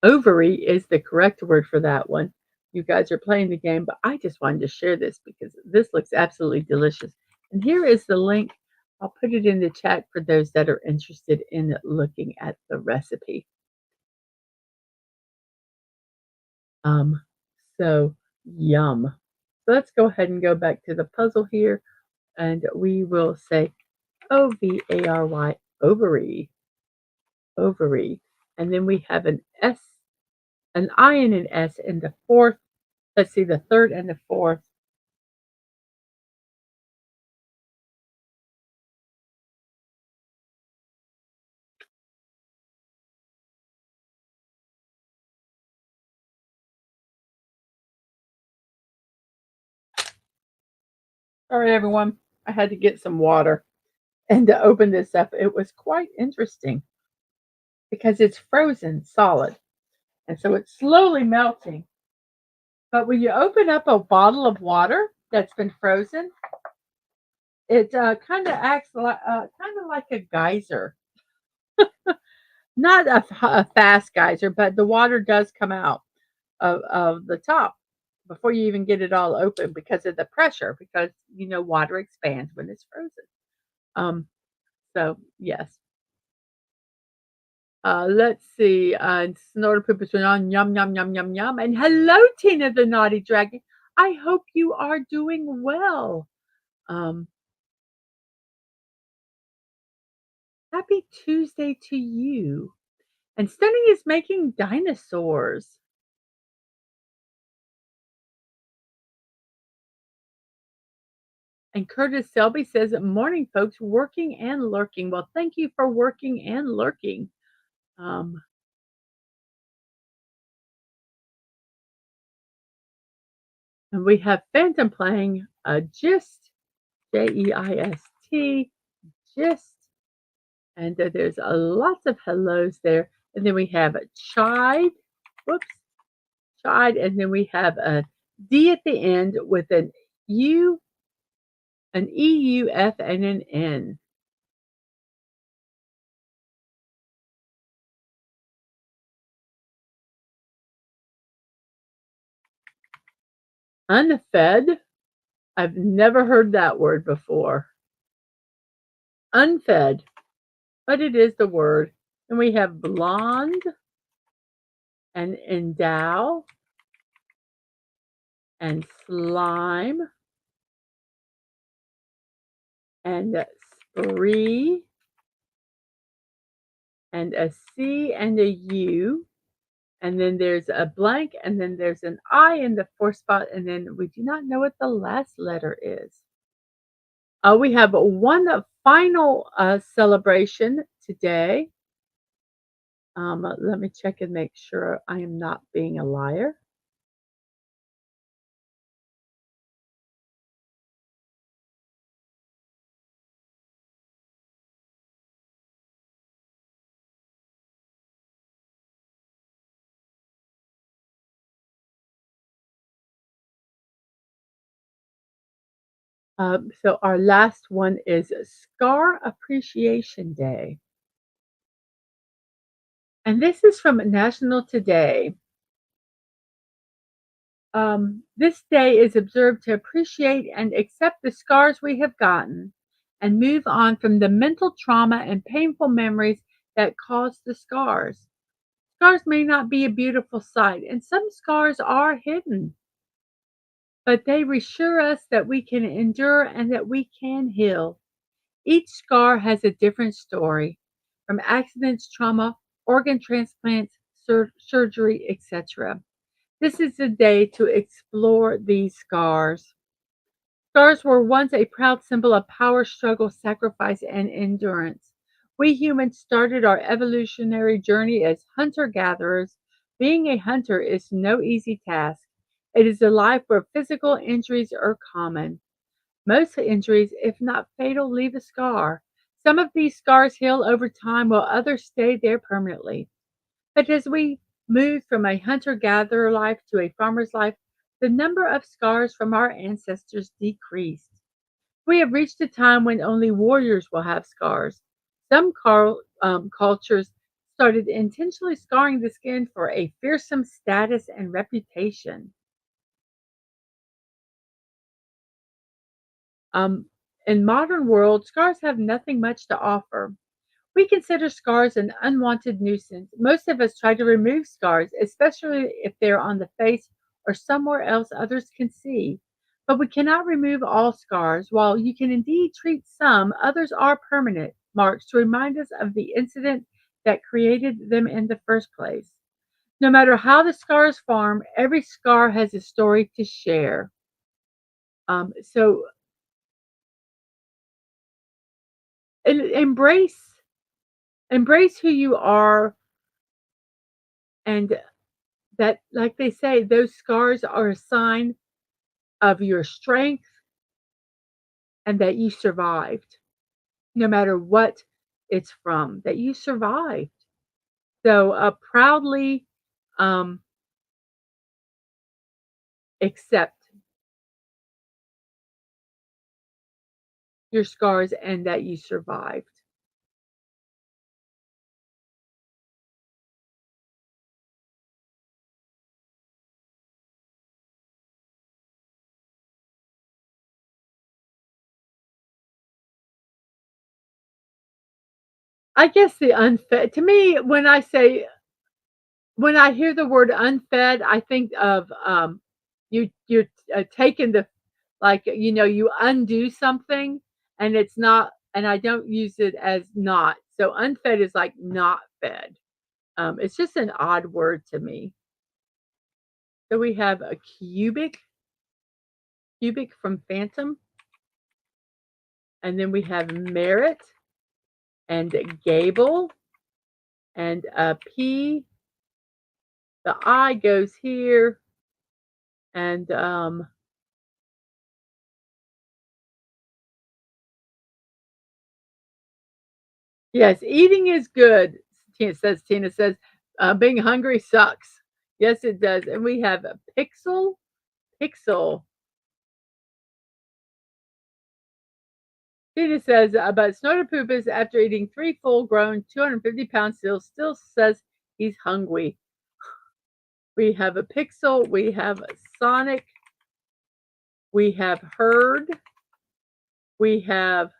ovary is the correct word for that one. You guys are playing the game, but I just wanted to share this because this looks absolutely delicious. And here is the link. I'll put it in the chat for those that are interested in looking at the recipe. Um, so yum. So let's go ahead and go back to the puzzle here, and we will say ovary, ovary, ovary, and then we have an S, an I and an S in the fourth. Let's see, the third and the fourth. Sorry, everyone. I had to get some water. And to open this up, it was quite interesting because it's frozen solid. And so it's slowly melting. But when you open up a bottle of water that's been frozen, it kind of acts like a geyser. Not a fast geyser, but the water does come out of the top before you even get it all open because of the pressure, because water expands when it's frozen. Um, so yes. Let's see. Snorter Pooper is on yum yum yum yum yum. And hello, Tina the Naughty Dragon. I hope you are doing well. Um, Happy Tuesday to you. And Stunning is making dinosaurs. And Curtis Selby says, "Morning, folks, working and lurking." Well, thank you for working and lurking. Um, and we have Phantom playing Gist, Jeist, Gist. And there's lots of hellos there. And then we have Chide, whoops, Chide. And then we have a D at the end with an U, an EUF, and an N. Unfed. I've never heard that word before. Unfed, but it is the word. And we have blonde and endow and slime and spree and a C and a U. And then there's a blank, and then there's an I in the fourth spot, and then we do not know what the last letter is. We have one final celebration today. Let me check and make sure I am not being a liar. So our last one is Scar Appreciation Day. And this is from National Today. This day is observed to appreciate and accept the scars we have gotten and move on from the mental trauma and painful memories that caused the scars. Scars may not be a beautiful sight, and some scars are hidden, but they reassure us that we can endure and that we can heal. Each scar has a different story, from accidents, trauma, organ transplants, surgery, etc. This is the day to explore these scars. Scars were once a proud symbol of power, struggle, sacrifice, and endurance. We humans started our evolutionary journey as hunter gatherers. Being a hunter is no easy task. It is a life where physical injuries are common. Most injuries, if not fatal, leave a scar. Some of these scars heal over time while others stay there permanently. But as we move from a hunter gatherer life to a farmer's life, the number of scars from our ancestors decreased. We have reached a time when only warriors will have scars. Some cultures started intentionally scarring the skin for a fearsome status and reputation. Um, in modern world, scars have nothing much to offer. We consider scars an unwanted nuisance. Most of us try to remove scars, especially if they're on the face or somewhere else others can see. But we cannot remove all scars. While you can indeed treat some, others are permanent marks to remind us of the incident that created them in the first place. No matter how the scars form, every scar has a story to share. So embrace who you are, and that, like they say, those scars are a sign of your strength and that you survived, no matter what it's from, that you survived. So proudly um, accept your scars and that you survived. I guess the unfed, to me, when I hear the word unfed, I think of you're taking the, like, you undo something and it's not, and I don't use it as not. So unfed is like not fed. It's just an odd word to me. So we have a cubic from Phantom, and then we have Merit and Gable and a P. The I goes here, and yes, eating is good. Tina says, being hungry sucks. Yes, it does. And we have a Pixel. Tina says, but Snorterpoopus, after eating 3 full-grown, 250-pound seals, still says he's hungry. We have a Pixel. We have a Sonic. We have Herd. We have,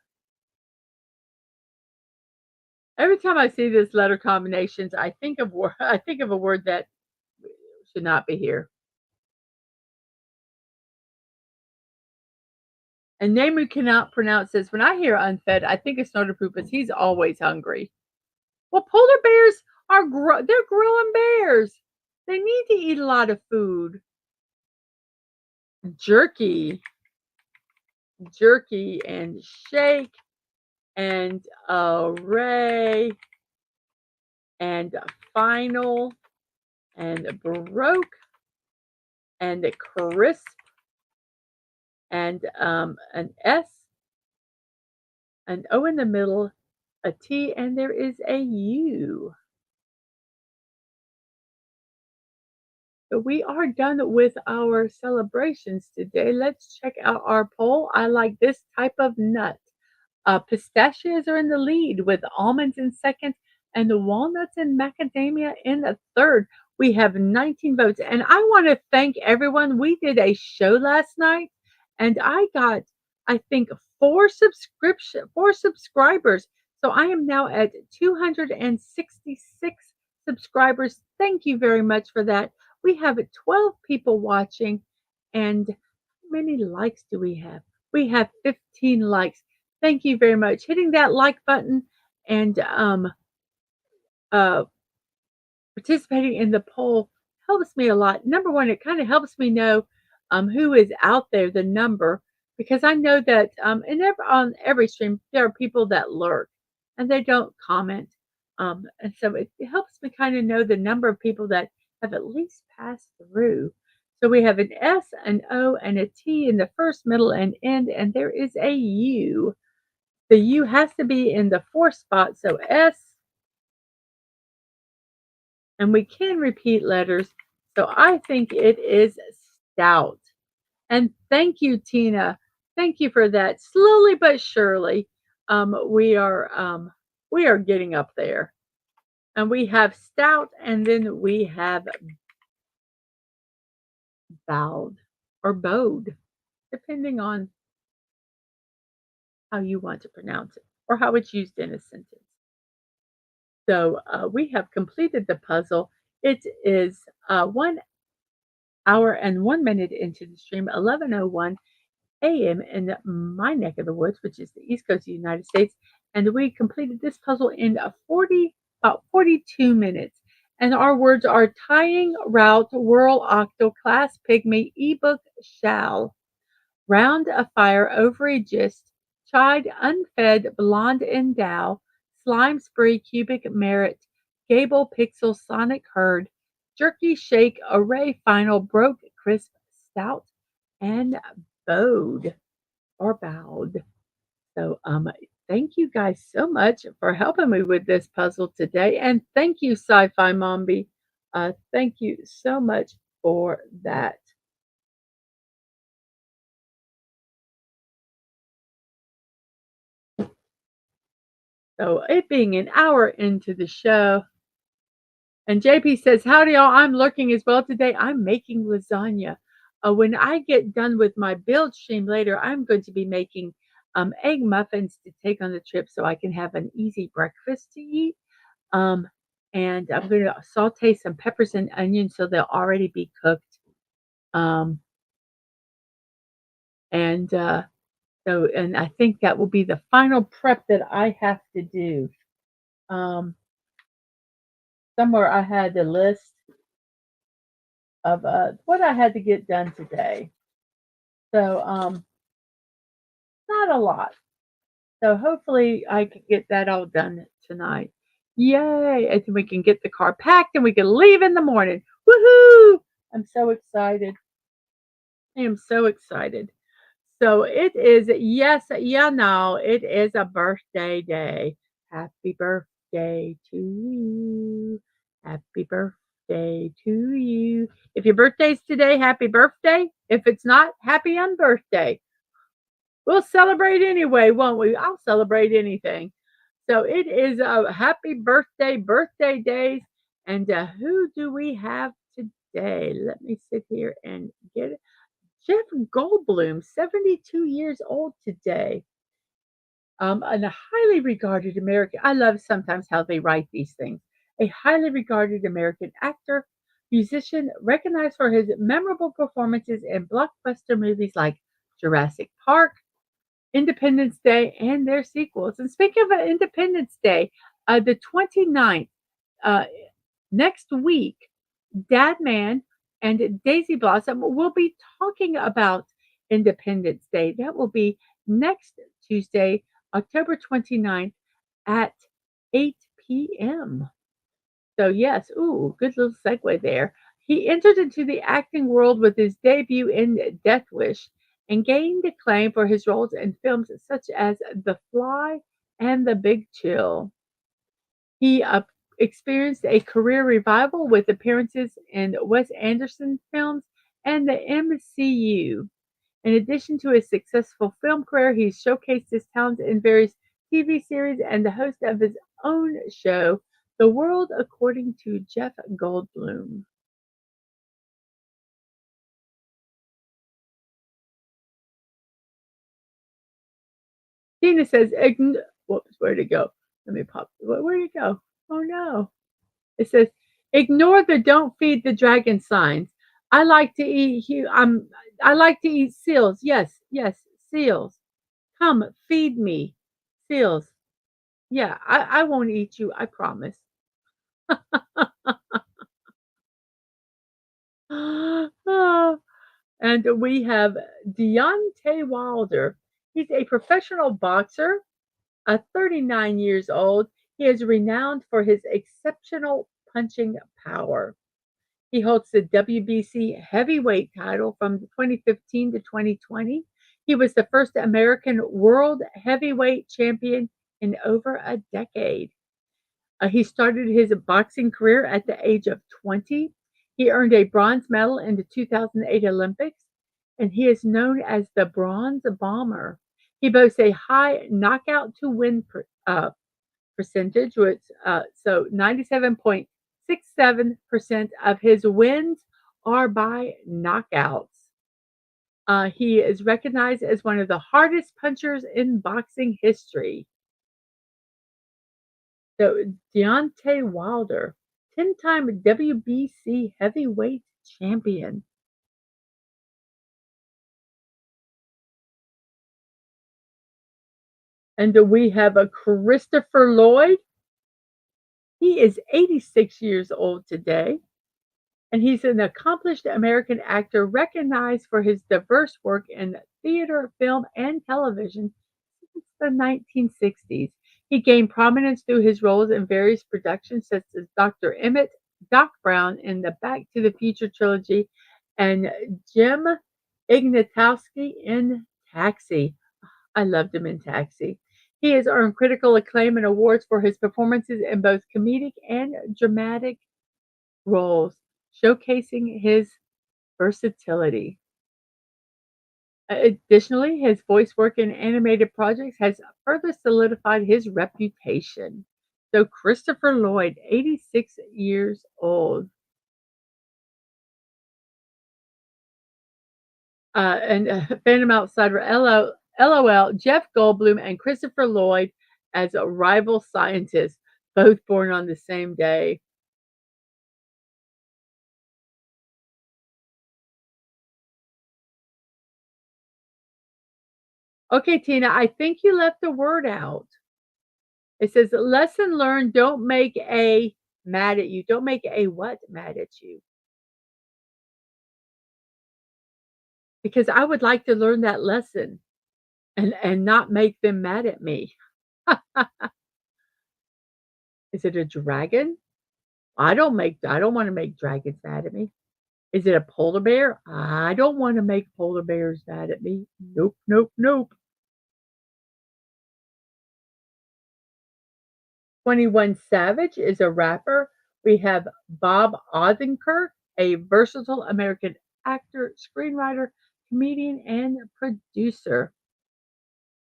every time I see this letter combinations, I think of I think of a word that should not be here. And name we cannot pronounce says, when I hear unfed, I think of Snorterpoopus. He's always hungry. Well, polar bears they're growing bears. They need to eat a lot of food. Jerky, and shake, and array, and final, and broke, and a crisp, and an S, an O in the middle, a T, and there is a U. So we are done with our celebrations today. Let's check out our poll. I like this type of nut. Pistachios are in the lead with almonds in second and the walnuts and macadamia in the third. We have 19 votes. And I want to thank everyone. We did a show last night and I got, I think, 4 subscribers. So I am now at 266 subscribers. Thank you very much for that. We have 12 people watching, and how many likes do we have? We have 15 likes. Thank you very much. Hitting that like button and uh participating in the poll helps me a lot. Number one, it kind of helps me know who is out there, the number, because I know that on every stream there are people that lurk and they don't comment, and so it helps me kind of know the number of people that have at least passed through. So we have an S, an O, and a T in the first, middle, and end, and there is a U. The U has to be in the fourth spot, so S, and we can repeat letters. So I think it is stout. And thank you, Tina. Thank you for that. Slowly but surely, we are getting up there. And we have stout, and then we have bowed or bowed, depending on how you want to pronounce it or how it's used in a sentence. So we have completed the puzzle. It is 1 hour and 1 minute into the stream, 11:01 a.m. in my neck of the woods, which is the East Coast of the United States. And we completed this puzzle in about 42 minutes. And our words are tying, route, whirl, octal, class, pygmy, ebook, shall, round a fire, ovary, gist, chide, unfed, blonde, endow, slime, spree, cubic, merit, gable, pixel, sonic, herd, jerky, shake, array, final, broke, crisp, stout, and bowed or bowed. So thank you guys so much for helping me with this puzzle today. And thank you, Sci-Fi Mombi. Thank you so much for that. So it being an hour into the show, and JP says, howdy y'all, I'm lurking as well today. I'm making lasagna. When I get done with my build stream later, I'm going to be making egg muffins to take on the trip so I can have an easy breakfast to eat. Um, and I'm going to saute some peppers and onions so they'll already be cooked. Um, and and I think that will be the final prep that I have to do. Um, Somewhere I had the list of what I had to get done today. So not a lot. So hopefully I can get that all done tonight. Yay! And then we can get the car packed and we can leave in the morning. Woohoo! I'm so excited. I am so excited. So it is, yes, yeah, no, it is a birthday day. Happy birthday to you. Happy birthday to you. If your birthday's today, happy birthday. If it's not, happy unbirthday. We'll celebrate anyway, won't we? I'll celebrate anything. So it is a happy birthday days. And who do we have today? Let me sit here and get it. Jeff Goldblum, 72 years old today. And a highly regarded American. I love sometimes how they write these things. A highly regarded American actor, musician, recognized for his memorable performances in blockbuster movies like Jurassic Park, Independence Day, and their sequels. And speaking of Independence Day, the 29th, uh, next week, Dadman and Daisy Blossom will be talking about Independence Day. That will be next Tuesday, October 29th at 8 p.m. So, yes, ooh, good little segue there. He entered into the acting world with his debut in Death Wish and gained acclaim for his roles in films such as The Fly and The Big Chill. He experienced a career revival with appearances in Wes Anderson films and the MCU. In addition to his successful film career, he's showcased his talents in various TV series and the host of his own show, The World According to Jeff Goldblum. Tina says, whoops, where'd it go? Let me pop. Where'd it go? Oh no. It says, ignore the don't feed the dragon signs. I like to eat I like to eat seals. Yes, yes, seals. Come, feed me. Seals. Yeah, I won't eat you, I promise. And we have Deontay Wilder. He's a professional boxer, 39 years old. He is renowned for his exceptional punching power. He holds the WBC heavyweight title from 2015 to 2020. He was the first American world heavyweight champion in over a decade. He started his boxing career at the age of 20. He earned a bronze medal in the 2008 Olympics, and he is known as the Bronze Bomber. He boasts a high knockout to win percentage, which so 97.67% of his wins are by knockouts. He is recognized as one of the hardest punchers in boxing history. So Deontay Wilder, 10-time WBC heavyweight champion. And we have a Christopher Lloyd. He is 86 years old today, and he's an accomplished American actor recognized for his diverse work in theater, film, and television since the 1960s. He gained prominence through his roles in various productions such as Dr. Emmett, Doc Brown in the Back to the Future trilogy, and Jim Ignatowski in Taxi. I loved him in Taxi. He has earned critical acclaim and awards for his performances in both comedic and dramatic roles, showcasing his versatility. Additionally, his voice work in animated projects has further solidified his reputation. So, Christopher Lloyd, 86 years old. And Phantom Outsider, LOL, Jeff Goldblum and Christopher Lloyd as a rival scientists, both born on the same day. Okay, Tina, I think you left the word out. It says, lesson learned, don't make a mad at you. Don't make a what mad at you? Because I would like to learn that lesson and not make them mad at me. Is it a dragon? I don't wanna make dragons mad at me. Is it a polar bear? I don't wanna make polar bears mad at me. Nope, nope, nope. 21 Savage is a rapper. We have Bob Odenkirk, a versatile American actor, screenwriter, comedian, and producer.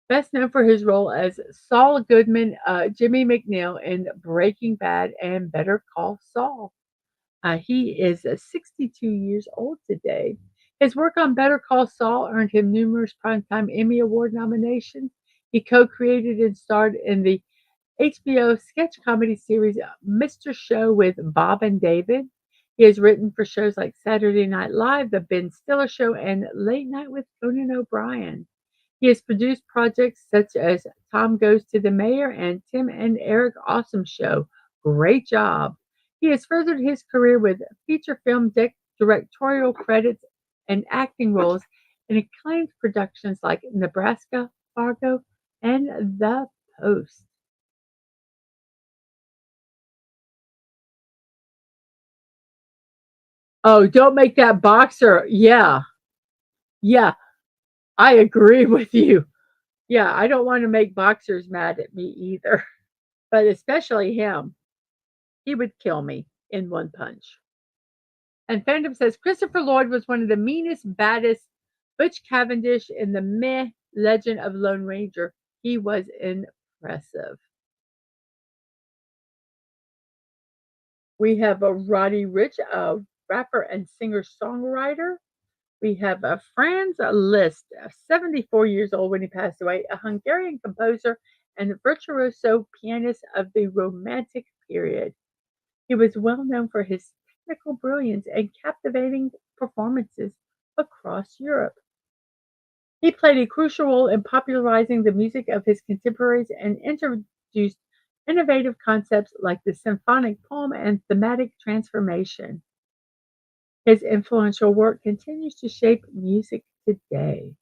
Best known for his role as Saul Goodman, Jimmy McNeil in Breaking Bad and Better Call Saul. He is 62 years old today. His work on Better Call Saul earned him numerous Primetime Emmy Award nominations. He co created and starred in the HBO sketch comedy series Mr. Show with Bob and David. He has written for shows like Saturday Night Live, The Ben Stiller Show, and Late Night with Conan O'Brien. He has produced projects such as Tom Goes to the Mayor and Tim and Eric Awesome Show. Great job. He has furthered his career with feature film directorial credits and acting roles in acclaimed productions like Nebraska, Fargo, and The Post. Oh, don't make that boxer. Yeah, yeah, I agree with you. Yeah, I don't want to make boxers mad at me either, but especially him. He would kill me in one punch. And Phantom says Christopher Lloyd was one of the meanest, baddest. Butch Cavendish in the meh Legend of Lone Ranger. He was impressive. We have a Roddy Rich, a rapper and singer songwriter. We have Franz Liszt, 74 years old when he passed away, a Hungarian composer and virtuoso pianist of the Romantic period. He was well known for his technical brilliance and captivating performances across Europe. He played a crucial role in popularizing the music of his contemporaries and introduced innovative concepts like the symphonic poem and thematic transformation. His influential work continues to shape music today.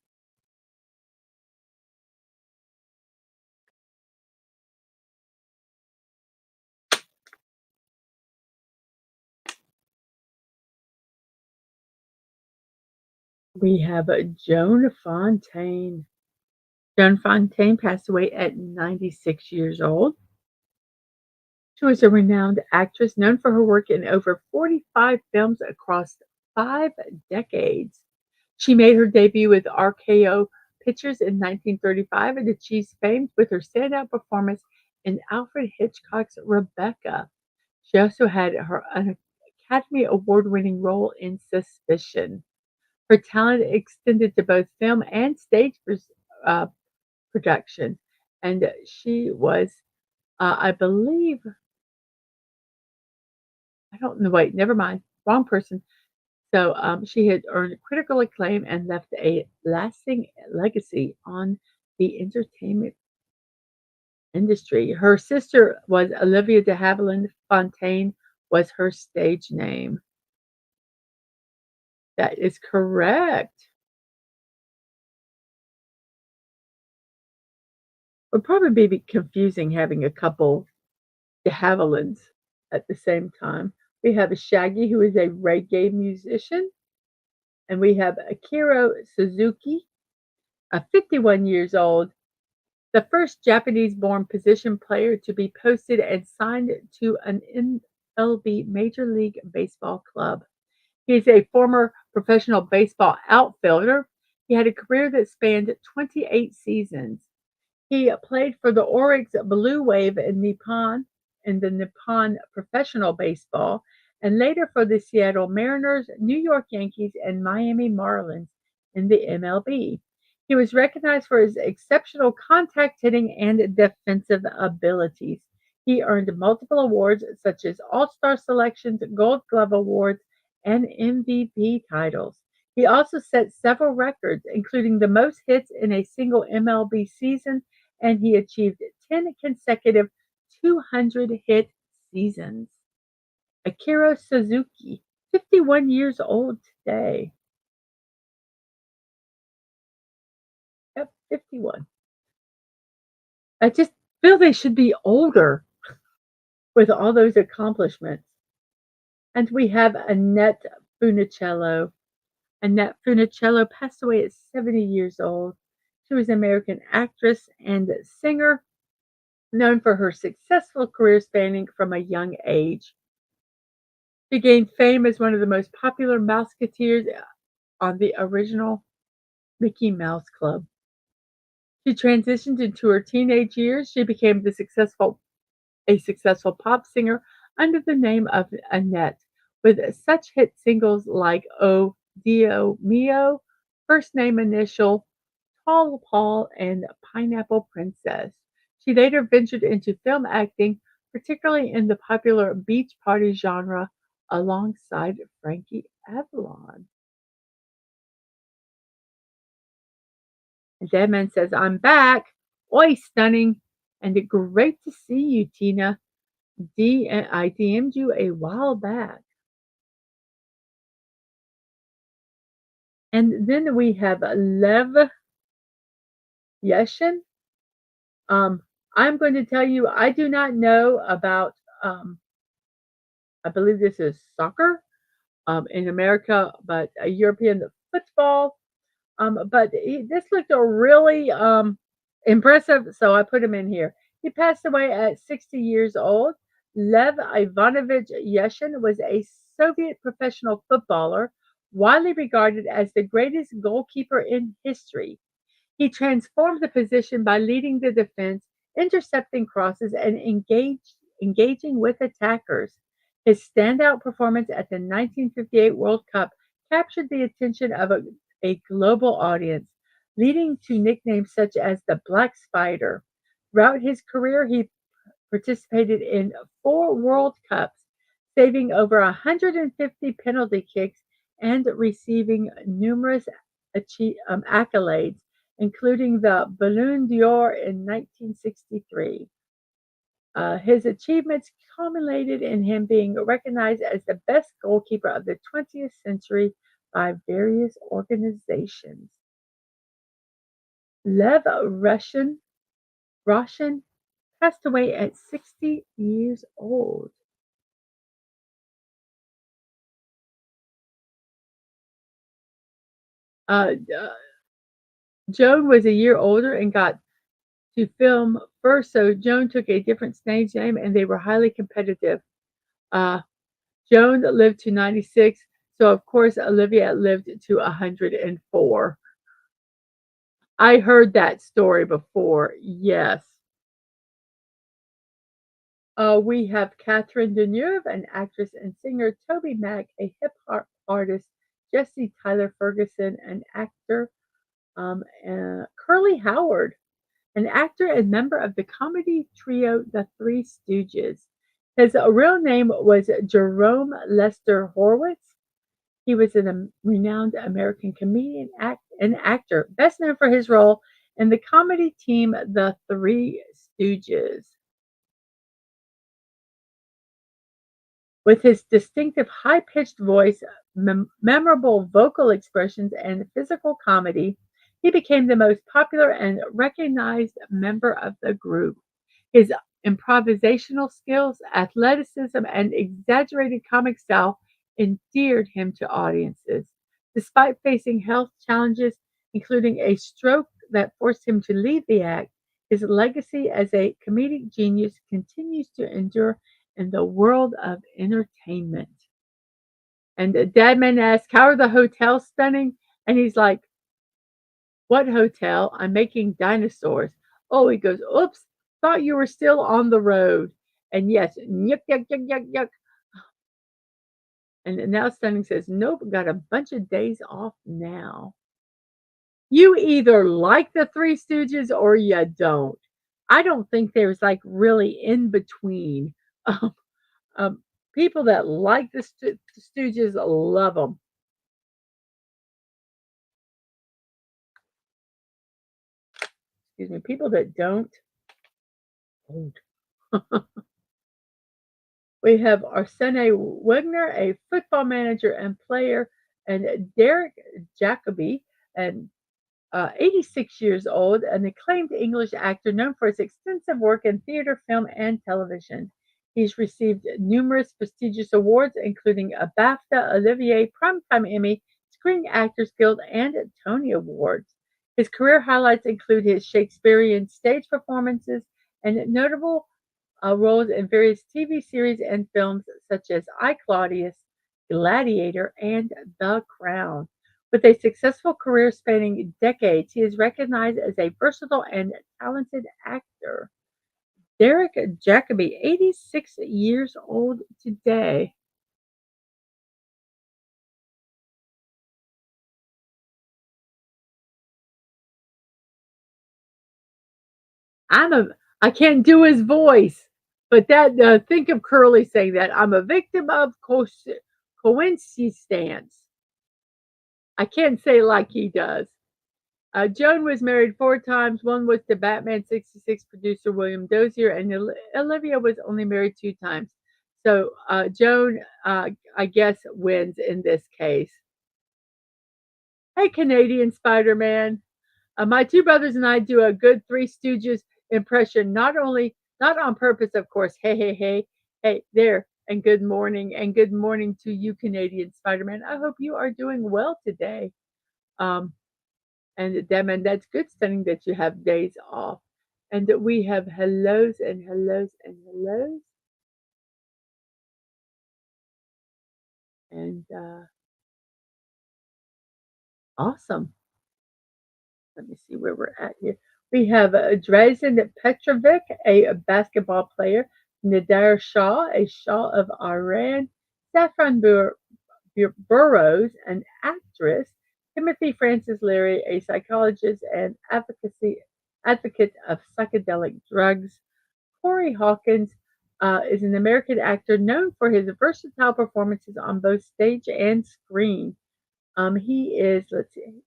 We have Joan Fontaine. Joan Fontaine passed away at 96 years old. She was a renowned actress known for her work in over 45 films across 5 decades. She made her debut with RKO Pictures in 1935 and achieved fame with her standout performance in Alfred Hitchcock's Rebecca. She also had an Academy Award winning role in Suspicion. Her talent extended to both film and stage uh, production, and she was, I believe, I don't know, wait, never mind, wrong person. So she had earned critical acclaim and left a lasting legacy on the entertainment industry. Her sister was Olivia de Havilland. Fontaine was her stage name. That is correct. Would probably be confusing having a couple de Havillands at the same time. We have a Shaggy, who is a reggae musician, and we have Akira Suzuki, 51 years old, the first Japanese-born position player to be posted and signed to an MLB Major League Baseball club. He is a former professional baseball outfielder. He had a career that spanned 28 seasons. He played for the Oryx Blue Wave in the Nippon Professional Baseball, and later for the Seattle Mariners, New York Yankees, and Miami Marlins in the MLB. He was recognized for his exceptional contact hitting and defensive abilities. He earned multiple awards such as All-Star selections, Gold Glove awards, and MVP titles. He also set several records, including the most hits in a single MLB season, and he achieved 10 consecutive 200-hit seasons. Akira Suzuki, 51 years old today. Yep, 51. I just feel they should be older with all those accomplishments. And we have Annette Funicello. Annette Funicello passed away at 70 years old. She was an American actress and singer, known for her successful career spanning from a young age. She gained fame as one of the most popular Mouseketeers on the original Mickey Mouse Club. She transitioned into her teenage years. She became a successful pop singer under the name of Annette, with such hit singles like "Oh Dio Mio," First Name Initial, Tall Paul, and Pineapple Princess. She later ventured into film acting, particularly in the popular beach party genre, alongside Frankie Avalon. And Deadman says, "I'm back. Oi, stunning. And great to see you, Tina. I DM'd you a while back." And then we have Lev Yeshin. Um, I'm going to tell you, I do not know about, I believe this is soccer in America, but European football. But this looked a really impressive, so I put him in here. He passed away at 60 years old. Lev Ivanovich Yashin was a Soviet professional footballer, widely regarded as the greatest goalkeeper in history. He transformed the position by leading the defense, intercepting crosses, and engaging with attackers. His standout performance at the 1958 World Cup captured the attention of a global audience, leading to nicknames such as the Black Spider. Throughout his career, he participated in 4 World Cups, saving over 150 penalty kicks and receiving numerous accolades, including the Ballon d'Or in 1963. His achievements culminated in him being recognized as the best goalkeeper of the 20th century by various organizations. Lev Roshan passed away at 60 years old. Uh, Joan was a year older and got to film first, so Joan took a different stage name and they were highly competitive. Uh, Joan lived to 96, so of course Olivia lived to 104. I heard that story before, yes. We have Catherine Deneuve, an actress and singer, Toby Mac, a hip hop artist, Jesse Tyler Ferguson, an actor, Curly Howard, an actor and member of the comedy trio The Three Stooges. His real name was Jerome Lester Horwitz. He was a renowned American comedian and actor, best known for his role in the comedy team The Three Stooges. With his distinctive high pitched voice, memorable vocal expressions, and physical comedy, he became the most popular and recognized member of the group. His improvisational skills, athleticism, and exaggerated comic style endeared him to audiences. Despite facing health challenges, including a stroke that forced him to leave the act, his legacy as a comedic genius continues to endure in the world of entertainment. And Dadman asks, "How are the hotels stunning?" And he's like, "What hotel? I'm making dinosaurs." Oh, he goes, "Oops, thought you were still on the road." And yes, yuck, yuck, yuck, yuck, yuck. And now Stunning says, "Nope, got a bunch of days off now." You either like the Three Stooges or you don't. I don't think there's like really in between. Um, um, People that like the Stooges love them. Excuse me. People that don't, don't. We have Arsene Wegener, a football manager and player, and Derek Jacobi, an 86 years old, an acclaimed English actor known for his extensive work in theater, film, and television. He's received numerous prestigious awards, including a BAFTA, Olivier, Primetime Emmy, Screen Actors Guild, and Tony Awards. His career highlights include his Shakespearean stage performances and notable roles in various TV series and films such as I, Claudius, Gladiator, and The Crown. With a successful career spanning decades, he is recognized as a versatile and talented actor. Derek Jacobi, 86 years old today. I'm a I can't do his voice, but that think of Curly saying that I'm a victim of coincidence. I can't say like he does. Joan was married 4 times. One was to Batman 66 producer William Dozier, and Olivia was only married 2 times. So Joan, I guess, wins in this case. Hey, Canadian Spider Man. My two brothers and I do a good Three Stooges impression, not on purpose, of course. Hey, hey, hey, hey, there. And good morning to you, Canadian Spider Man. I hope you are doing well today. Um, And Deman, that's good studying that you have days off. And that we have hellos and hellos and hellos. And awesome. Let me see where we're at here. We have Drazen Petrovic, a basketball player, Nadir Shah, a Shah of Iran, Saffron Burroughs, an actress, Timothy Francis Leary, a psychologist and advocate of psychedelic drugs. Corey Hawkins is an American actor known for his versatile performances on both stage and screen. He is, let's see,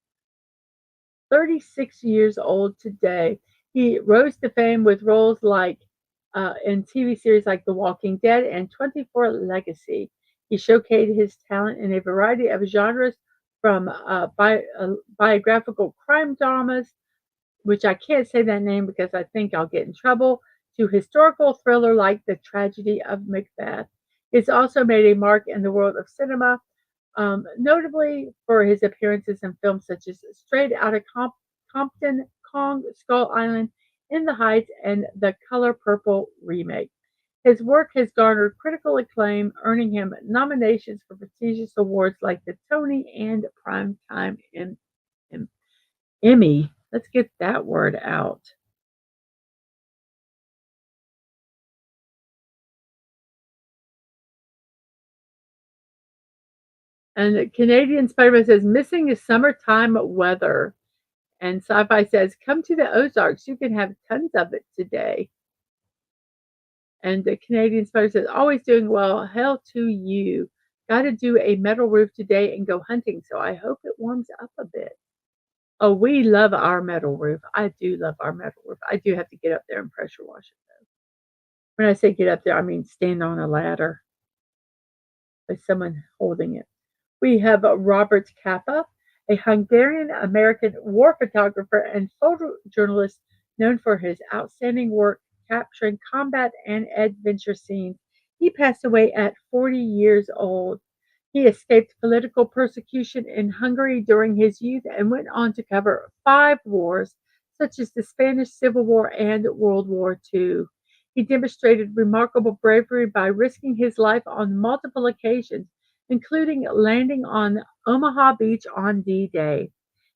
36 years old today. He rose to fame with roles like in TV series like The Walking Dead and 24 Legacy. He showcased his talent in a variety of genres from biographical crime dramas, which I can't say that name because I think I'll get in trouble, to historical thriller like The Tragedy of Macbeth. He's also made a mark in the world of cinema, notably for his appearances in films such as Straight Outta Compton, Kong, Skull Island, In the Heights, and the Color Purple remake. His work has garnered critical acclaim, earning him nominations for prestigious awards like the Tony and Primetime Emmy. Let's get that word out. And the Canadian Spider-Man says, missing is summertime weather. And Sci-Fi says, come to the Ozarks. You can have tons of it today. And the Canadian Spider says, always doing well. Hell to you. Got to do a metal roof today and go hunting. So I hope it warms up a bit. Oh, we love our metal roof. I do love our metal roof. I do have to get up there and pressure wash it though. When I say get up there, I mean stand on a ladder with someone holding it. We have Robert Capa, a Hungarian-American war photographer and photojournalist known for his outstanding work capturing combat and adventure scenes. He passed away at 40 years old. He escaped political persecution in Hungary during his youth and went on to cover 5 wars, such as the Spanish Civil War and World War II. He demonstrated remarkable bravery by risking his life on multiple occasions, including landing on Omaha Beach on D-Day.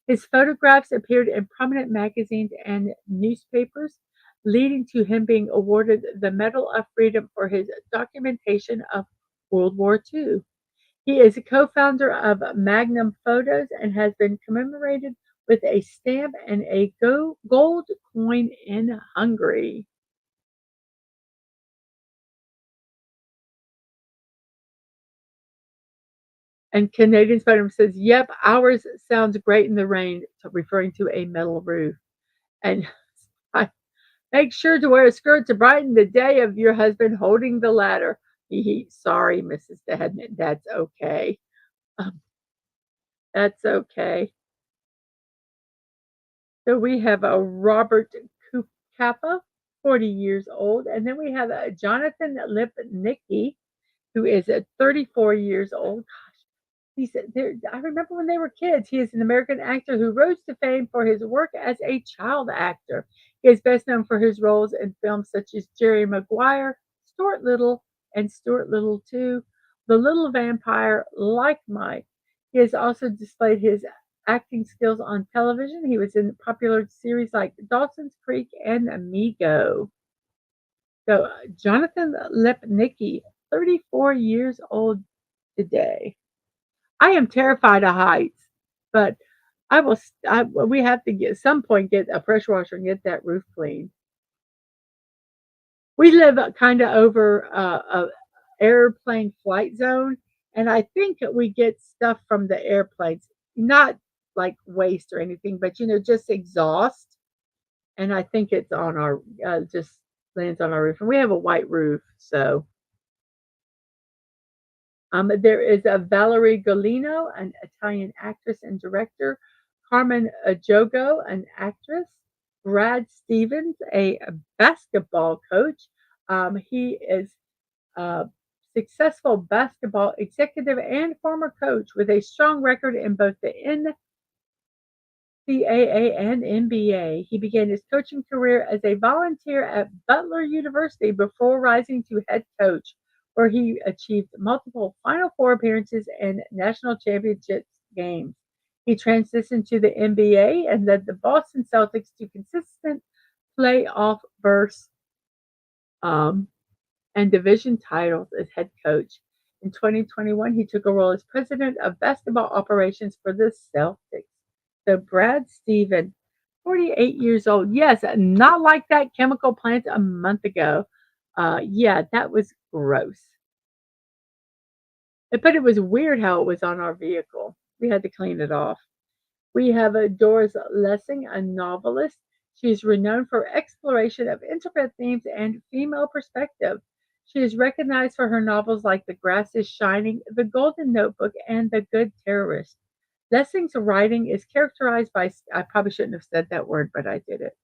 His photographs appeared in prominent magazines and newspapers, leading to him being awarded the Medal of Freedom for his documentation of World War II. He is a co-founder of Magnum Photos and has been commemorated with a stamp and a gold coin in Hungary. And Canadian Spider says, yep, ours sounds great in the rain, referring to a metal roof. And I make sure to wear a skirt to brighten the day of your husband holding the ladder. Sorry, Mrs. Dadman, that's okay. Um, that's okay. So we have a Robert Kappa, 40 years old. And then we have a Jonathan Lipnicki, who is at 34 years old. He said, I remember when they were kids. He is an American actor who rose to fame for his work as a child actor. He is best known for his roles in films such as Jerry Maguire, Stuart Little, and Stuart Little 2, The Little Vampire, Like Mike. He has also displayed his acting skills on television. He was in popular series like Dawson's Creek and Amigo. So, Jonathan Lipnicki, 34 years old today. I am terrified of heights, but we have to get at some point get a pressure washer and get that roof cleaned. We live kind of over a airplane flight zone, and I think we get stuff from the airplanes, not like waste or anything, but just exhaust. And I think it's on our just lands on our roof, and we have a white roof, so. There is a Valerie Golino, an Italian actress and director, Carmen Jogo, an actress, Brad Stevens, a basketball coach. He is a successful basketball executive and former coach with a strong record in both the NCAA and NBA. He began his coaching career as a volunteer at Butler University before rising to head coach, where he achieved multiple Final Four appearances and national championship games. He transitioned to the NBA and led the Boston Celtics to consistent playoff berths um, and division titles as head coach. In 2021, he took a role as president of basketball operations for the Celtics. So Brad Steven, 48 years old. Yes, not like that chemical plant a month ago. Yeah, that was gross. But it was weird how it was on our vehicle. We had to clean it off. We have Doris Lessing, a novelist. She is renowned for exploration of intricate themes and female perspective. She is recognized for her novels like The Grass is Shining, The Golden Notebook, and The Good Terrorist. Lessing's writing is characterized by, I probably shouldn't have said that word, but I did it.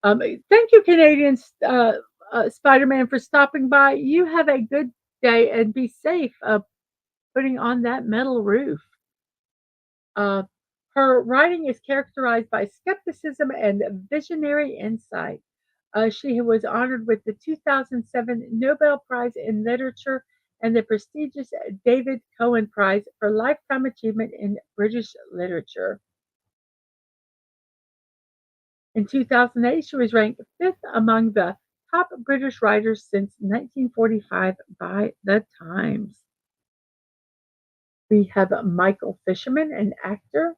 Thank you, Canadian Spider Man, for stopping by. You have a good day and be safe putting on that metal roof. Uh, Her writing is characterized by skepticism and visionary insight. She was honored with the 2007 Nobel Prize in Literature and the prestigious David Cohen Prize for Lifetime Achievement in British Literature. In 2008, she was ranked fifth among the top British writers since 1945 by The Times. We have Michael Fisherman, an actor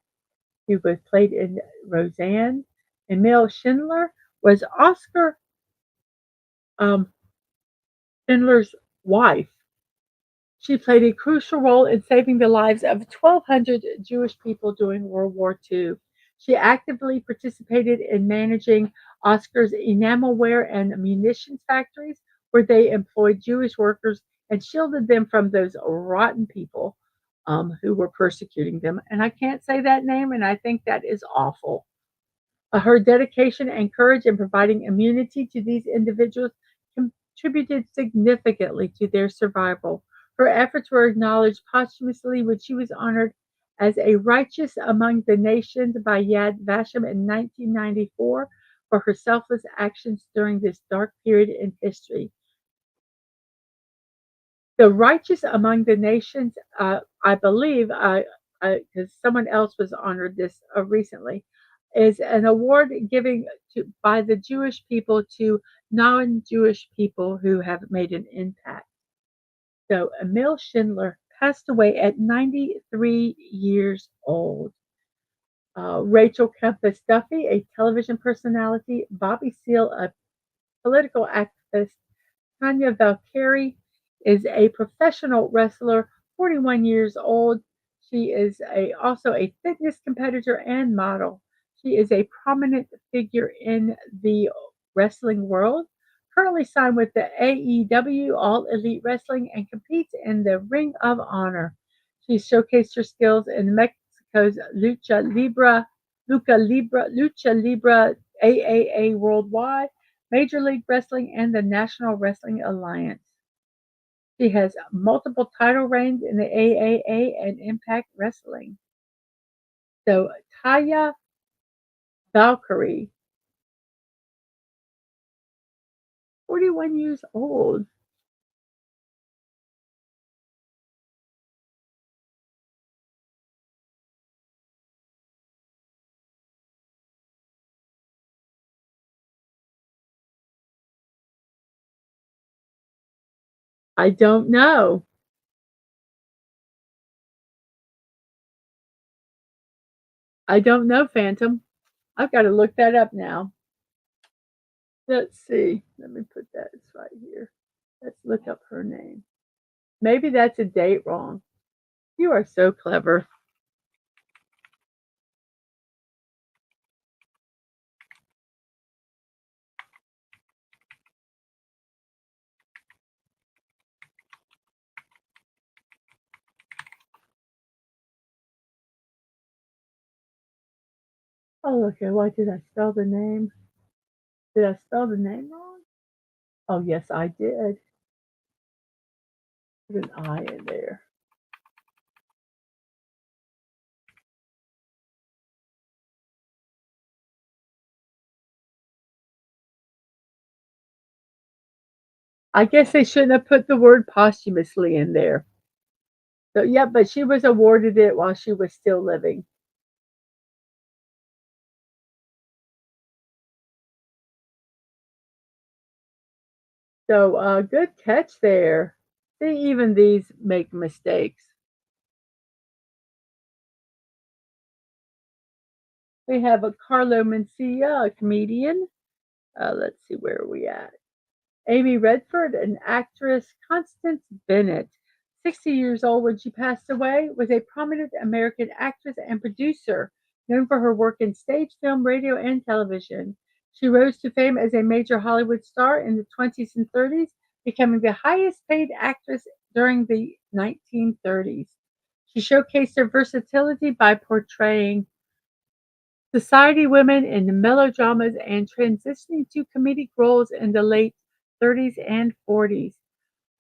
who was played in Roseanne. Emil Schindler was Oscar um, Schindler's wife. She played a crucial role in saving the lives of 1,200 Jewish people during World War II. She actively participated in managing Oscar's enamelware and munitions factories, where they employed Jewish workers and shielded them from those rotten people who were persecuting them. And I can't say that name, and I think that is awful. Her dedication and courage in providing immunity to these individuals contributed significantly to their survival. Her efforts were acknowledged posthumously when she was honored as a Righteous Among the Nations by Yad Vashem in 1994 for her selfless actions during this dark period in history. The Righteous Among the Nations, I believe, because someone else was honored this recently, is an award given to by the Jewish people to non-Jewish people who have made an impact. So Emil Schindler passed away at 93 years old. Rachel Kempis Duffy, a television personality, Bobby Seale, a political activist, Tanya Valkyrie is a professional wrestler, 41 years old. She is also a fitness competitor and model. She is a prominent figure in the wrestling world, currently signed with the AEW, All Elite Wrestling, and competes in the Ring of Honor. She showcased her skills in Mexico's Lucha Libre AAA Worldwide, Major League Wrestling, and the National Wrestling Alliance. She has multiple title reigns in the AAA and Impact Wrestling. So Taya Valkyrie, 41 years old. I don't know. I don't know, Phantom. I've got to look that up now. Let's see. Let me put that. It's right here. Let's look up her name. Maybe that's a date wrong. You are so clever. Oh, okay. Why did I spell the name? Did I spell the name wrong? Oh, yes, I did. Put an I in there. I guess they shouldn't have put the word posthumously in there. So, yeah, but she was awarded it while she was still living. So, good catch there. See, even these make mistakes. We have a Carlo Mencia, a comedian. Let's see, where are we at? Amy Redford, an actress. Constance Bennett, 60 years old when she passed away, was a prominent American actress and producer, known for her work in stage, film, radio, and television. She rose to fame as a major Hollywood star in the 20s and 30s, becoming the highest paid actress during the 1930s. She showcased her versatility by portraying society women in melodramas and transitioning to comedic roles in the late 30s and 40s.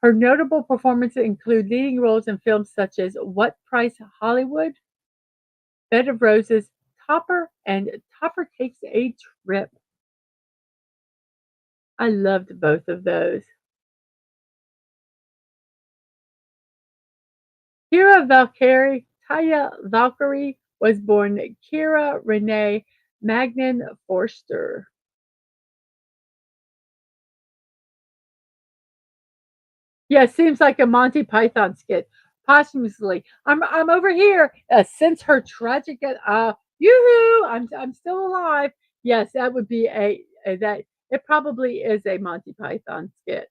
Her notable performances include leading roles in films such as What Price Hollywood, Bed of Roses, Topper, and Topper Takes a Trip. I loved both of those. Kira Valkyrie, Taya Valkyrie was born Kira Renee Magnan Forster. Yeah, seems like a Monty Python skit. Posthumously, I'm over here. Since her tragic, yoo-hoo, I'm still alive. Yes, that would be a that. It probably is a Monty Python skit.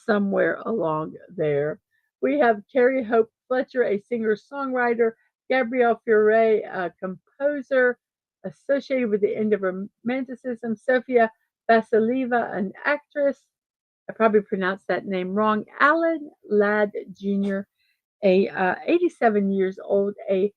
Somewhere along there, we have Carrie Hope Fletcher, a singer-songwriter. Gabrielle Fauré, a composer associated with the end of Romanticism. Sophia Vasileva, an actress. I probably pronounced that name wrong. Alan Ladd Jr., a 87 years old, a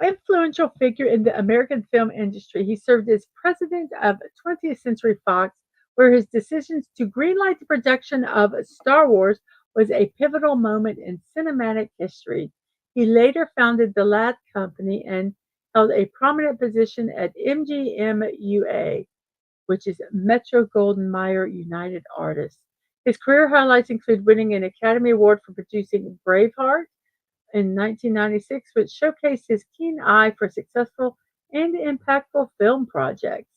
influential figure in the American film industry. He served as president of 20th Century Fox, where his decisions to greenlight the production of Star Wars was a pivotal moment in cinematic history. He later founded the Ladd Company and held a prominent position at MGMUA, which is Metro Golden Mayer United Artists. His career highlights include winning an Academy Award for producing Braveheart in 1996, which showcased his keen eye for successful and impactful film projects.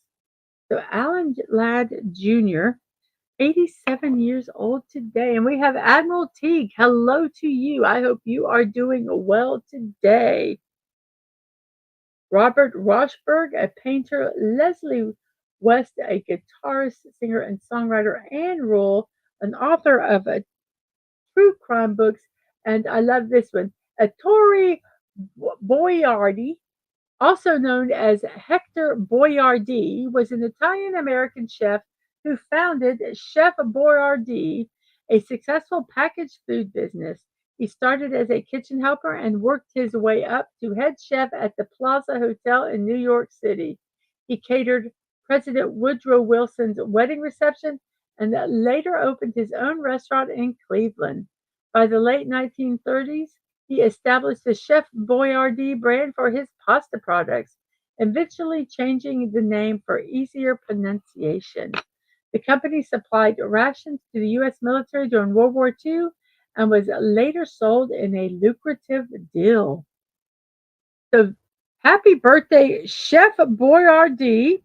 So, Alan Ladd Jr., 87 years old today. And we have Admiral Teague. Hello to you. I hope you are doing well today. Robert Rochberg, a painter. Leslie West, a guitarist, singer, and songwriter. Anne Rule, an author of true crime books. And I love this one. Ettore Boiardi, also known as Hector Boiardi, was an Italian-American chef who founded Chef Boyardee, a successful packaged food business. He started as a kitchen helper and worked his way up to head chef at the Plaza Hotel in New York City. He catered President Woodrow Wilson's wedding reception and later opened his own restaurant in Cleveland. By the late 1930s, he established the Chef Boyardee brand for his pasta products, eventually changing the name for easier pronunciation. The company supplied rations to the U.S. military during World War II and was later sold in a lucrative deal. So, happy birthday, Chef Boyardee,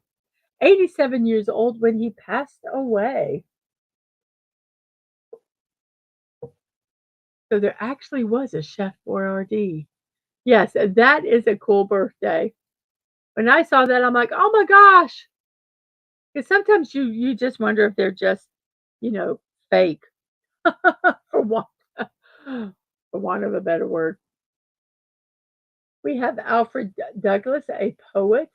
87 years old when he passed away. So, there actually was a Chef Boyardee. Yes, that is a cool birthday. When I saw that, I'm like, "Oh my gosh!" Because sometimes you just wonder if they're just, you know, fake, for want for want of a better word. We have Alfred Douglas, a poet,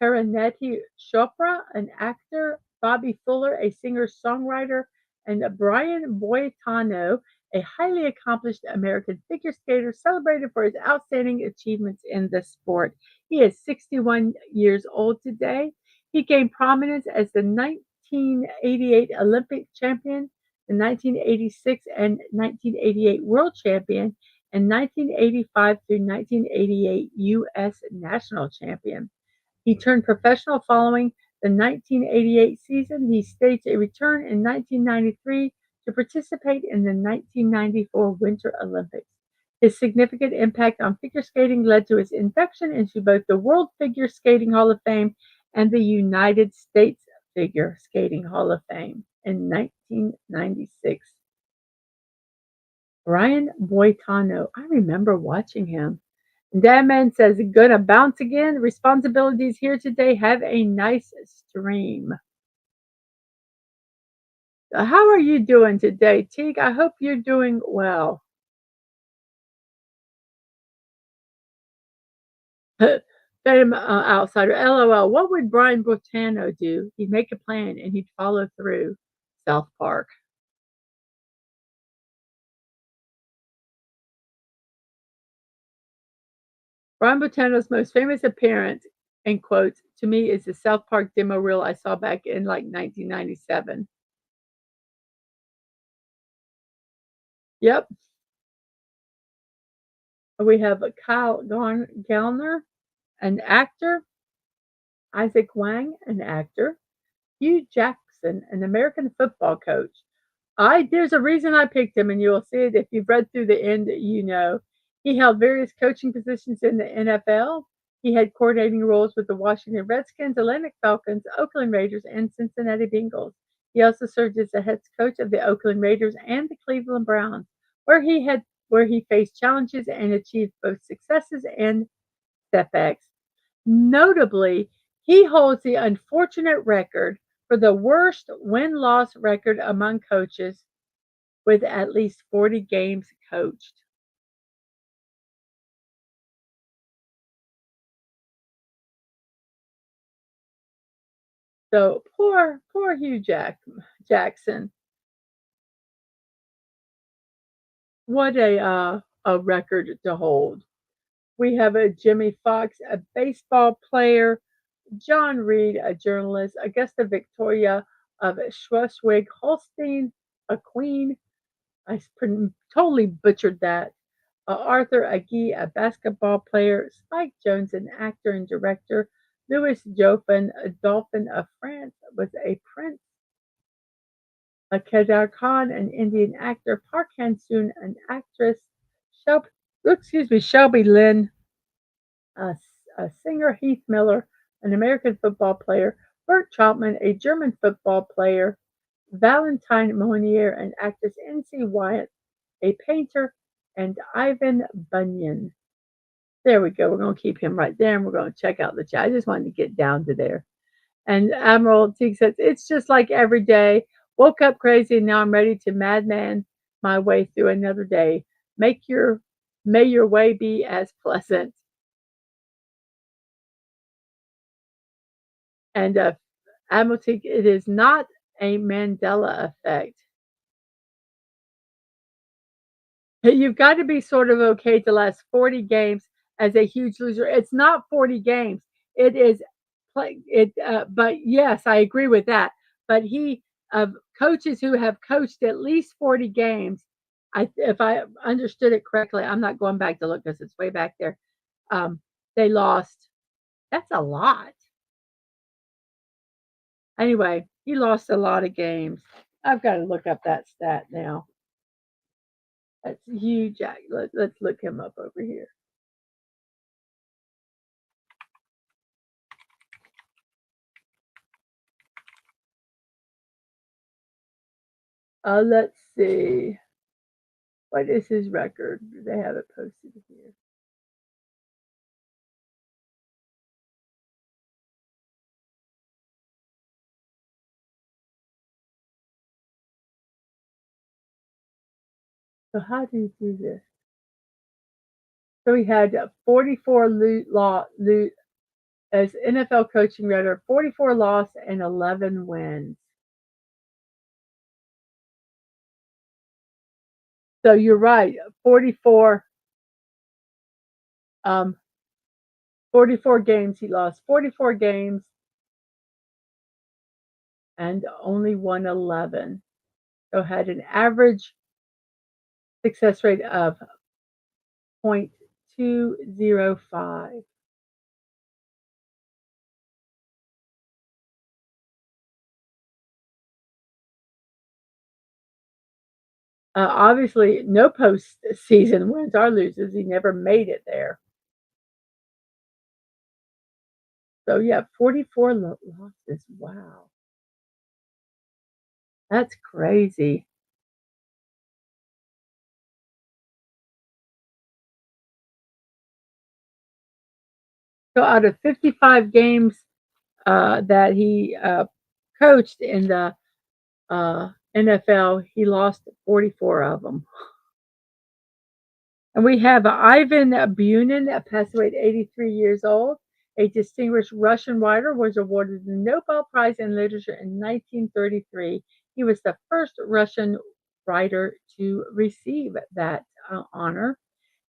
Parineeti Chopra, an actor, Bobby Fuller, a singer-songwriter, and Brian Boitano, a highly accomplished American figure skater celebrated for his outstanding achievements in the sport. He is 61 years old today. He gained prominence as the 1988 Olympic champion, the 1986 and 1988 world champion, and 1985 through 1988 U.S. national champion. He turned professional following the 1988 season. He staged a return in 1993 to participate in the 1994 Winter Olympics. His significant impact on figure skating led to his induction into both the World Figure Skating Hall of Fame and the United States Figure Skating Hall of Fame in 1996. Brian Boitano. I remember watching him. And Dadman says, gonna bounce again. Responsibilities here today. Have a nice stream. How are you doing today, Teague? I hope you're doing well. Fed outsider. LOL. What would Brian Boitano do? He'd make a plan and he'd follow through. South Park. Brian Boitano's most famous appearance, in quotes, to me is the South Park demo reel I saw back in like 1997. Yep. We have Kyle Gallner, an actor, Isaac Wang, an actor, Hugh Jackson, an American football coach. There's a reason I picked him, and you'll see it if you've read through the end. You know, he held various coaching positions in the NFL. He had coordinating roles with the Washington Redskins, Atlantic Falcons, Oakland Raiders, and Cincinnati Bengals. He also served as the head coach of the Oakland Raiders and the Cleveland Browns, where he faced challenges and achieved both successes and setbacks. Notably, he holds the unfortunate record for the worst win-loss record among coaches with at least 40 games coached. So poor Jackson. What a record to hold. We have a Jimmy Fox, a baseball player, John Reed, a journalist, Augusta Victoria of Schleswig-Holstein, a queen. Totally butchered that. Arthur Agee, a basketball player, Spike Jones, an actor and director, Louis Joffin, a Dauphin of France, was a prince, Kedar Khan, an Indian actor, Park Han-soon, an actress, Shelby Lynn, a singer, Heath Miller, an American football player, Bert Troutman, a German football player, Valentine Monnier, and actress N.C. Wyatt, a painter, and Ivan Bunyan. There we go. We're going to keep him right there and we're going to check out the chat. I just wanted to get down to there. And Admiral Teague says, it's just like every day. Woke up crazy and now I'm ready to madman my way through another day. May your way be as pleasant. And Admiral Teague, it is not a Mandela effect. You've got to be sort of okay to last 40 games as a huge loser. It's not 40 games. It is but yes, I agree with that. But he of coaches who have coached at least 40 games, if I understood it correctly, I'm not going back to look because it's way back there. They lost. That's a lot. Anyway, he lost a lot of games. I've got to look up that stat now. That's huge. Let's look him up over here. Let's see. What is his record? Do they have it posted here? So how do you do this? So he had 44 as NFL coaching record, 44 loss and 11 wins. So you're right, 44 um 44 games he lost, 44 games and only won 11. So had an average success rate of 0.205. Obviously, no postseason wins or loses. He never made it there. So yeah, 44 losses. Wow, that's crazy. So out of 55 games that he coached in the NFL, he lost 44 of them. And we have Ivan Bunin, passed away at 83 years old. A distinguished Russian writer, was awarded the Nobel Prize in Literature in 1933. He was the first Russian writer to receive that honor.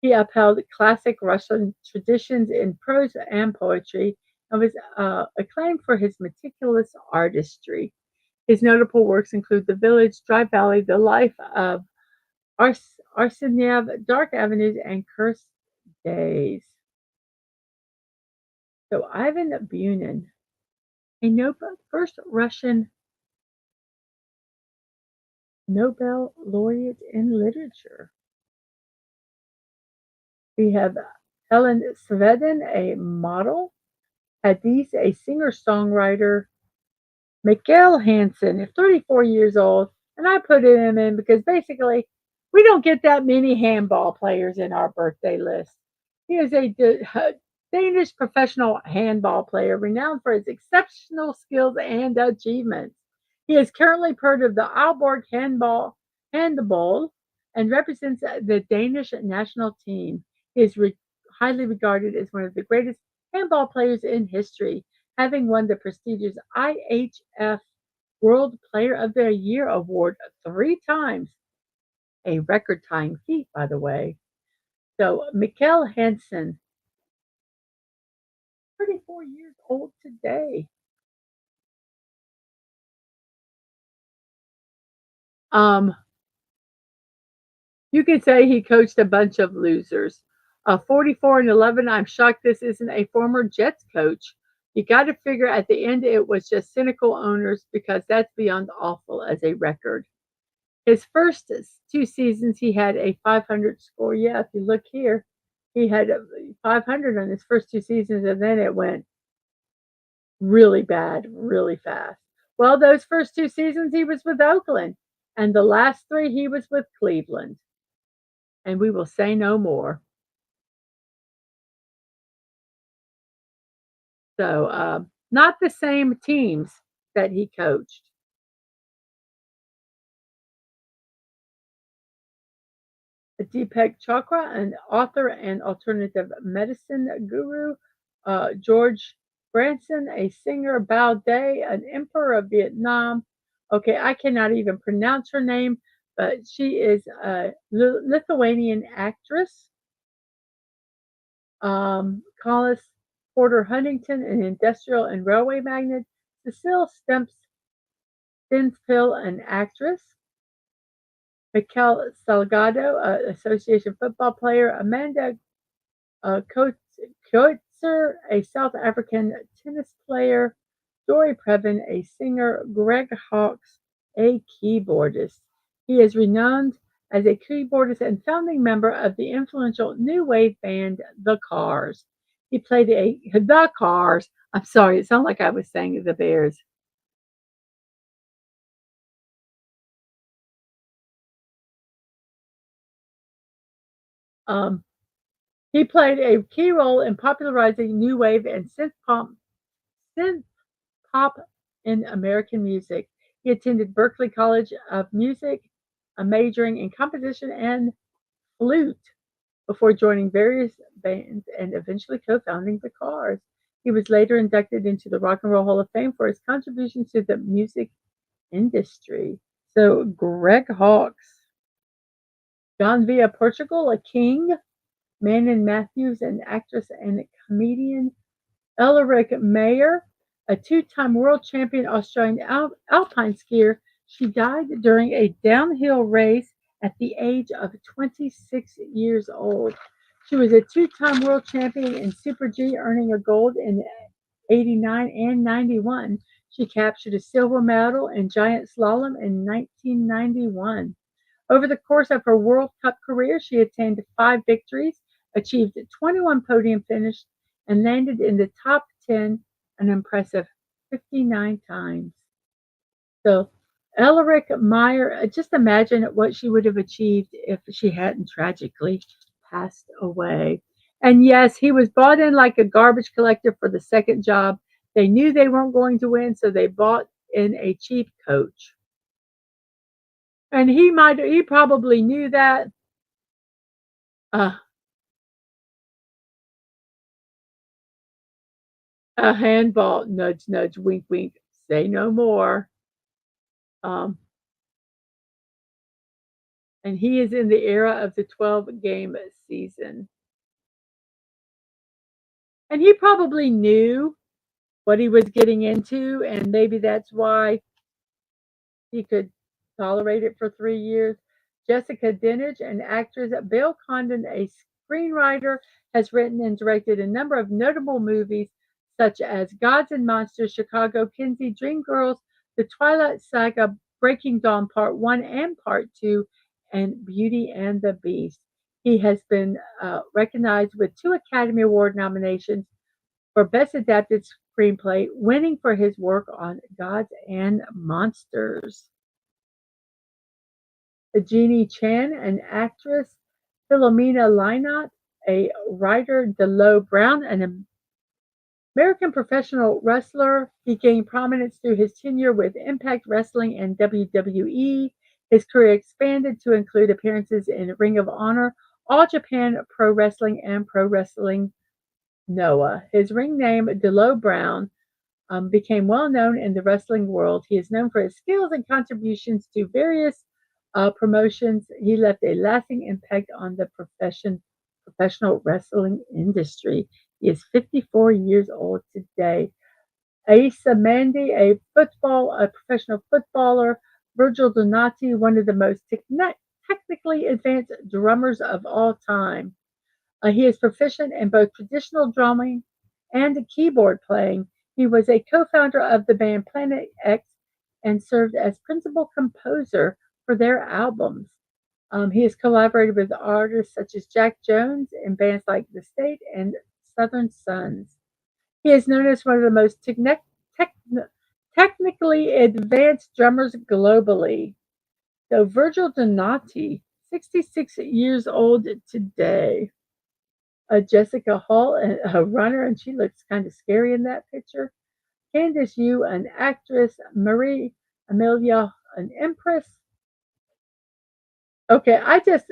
He upheld classic Russian traditions in prose and poetry and was acclaimed for his meticulous artistry. His notable works include The Village, Dry Valley, The Life of Arseniev, Dark Avenues, and Cursed Days. So Ivan Bunin, a first Russian Nobel laureate in literature. We have Helen Svedin, a model. Hadith, a singer-songwriter. Mikhail Hansen is 34 years old, and I put him in because basically we don't get that many handball players in our birthday list. He is a Danish professional handball player renowned for his exceptional skills and achievements. He is currently part of the Aalborg handball and represents the Danish national team. He is highly regarded as one of the greatest handball players in history, having won the prestigious IHF World Player of the Year award 3 times, a record-tying feat, by the way. So, Mikkel Hansen, 34 years old today. Um, you could say he coached a bunch of losers. 44-11. I'm shocked this isn't a former Jets coach. You got to figure at the end it was just cynical owners because that's beyond awful as a record. His first 2 seasons, he had a 500 score. Yeah, if you look here, he had 500 on his first 2 seasons, and then it went really bad, really fast. Well, those first 2 seasons, he was with Oakland, and the last 3, he was with Cleveland. And we will say no more. So, not the same teams that he coached. Deepak Chopra, an author and alternative medicine guru. George Branson, a singer. Bao Day, an emperor of Vietnam. Okay, I cannot even pronounce her name, but she is a Lithuanian actress. Collis Porter Huntington, an industrial and railway magnate. Cecile Stensfield, an actress. Mikel Salgado, association football player. Amanda Coetzer, a South African tennis player. Dory Previn, a singer. Greg Hawkes, a keyboardist. He is renowned as a keyboardist and founding member of the influential new wave band The Cars. He played The Cars. I'm sorry, it sounded like I was saying the Bears. Um, he played a key role in popularizing new wave and synth pop in American music. He attended Berklee College of Music, majoring in composition and flute before joining various bands and eventually co-founding The Cars. He was later inducted into the Rock and Roll Hall of Fame for his contributions to the music industry. So Greg Hawkes, John Villa Portugal, a king. Manon Matthews, an actress and comedian. Elric Mayer, a 2-time world champion Australian alpine skier. She died during a downhill race at the age of 26 years old. She was a 2-time world champion in Super G, earning a gold in 89 and 91. She captured a silver medal in giant slalom in 1991. Over the course of her World Cup career, she attained 5 victories, achieved 21 podium finishes, and landed in the top 10 an impressive 59 times. So, Elric Meyer, just imagine what she would have achieved if she hadn't tragically passed away. And yes, he was brought in like a garbage collector for the second job. They knew they weren't going to win, so they bought in a cheap coach. And he probably knew that. Uh, a handball, nudge, nudge, wink, wink, say no more. Um, and he is in the era of the 12-game season. And he probably knew what he was getting into, and maybe that's why he could tolerate it for 3 years. Jessica Dinage, an actress, Bill Condon, a screenwriter, has written and directed a number of notable movies such as Gods and Monsters, Chicago, Kinsey, Dreamgirls, The Twilight Saga, Breaking Dawn Part 1 and Part 2, and Beauty and the Beast. He has been recognized with 2 Academy Award nominations for Best Adapted Screenplay, winning for his work on Gods and Monsters. Jeannie Chan, an actress; Philomena Lynott, a writer; D'Lo Brown, an American professional wrestler. He gained prominence through his tenure with Impact Wrestling and WWE. His career expanded to include appearances in Ring of Honor, All Japan Pro Wrestling, and Pro Wrestling Noah. His ring name, D'Lo Brown, became well known in the wrestling world. He is known for his skills and contributions to various promotions. He left a lasting impact on the professional wrestling industry. He is 54 years old today. Asa Mandy, a professional footballer. Virgil Donati, one of the most technically advanced drummers of all time. He is proficient in both traditional drumming and keyboard playing. He was a co-founder of the band Planet X and served as principal composer for their albums. He has collaborated with artists such as Jack Jones in bands like The State and Southern Sons. He is known as one of the most technically advanced drummers globally. So Virgil Donati, 66 years old today. Jessica Hall, a runner, and she looks kind of scary in that picture. Candice Yu, an actress. Marie Amelia, an empress. Okay, I just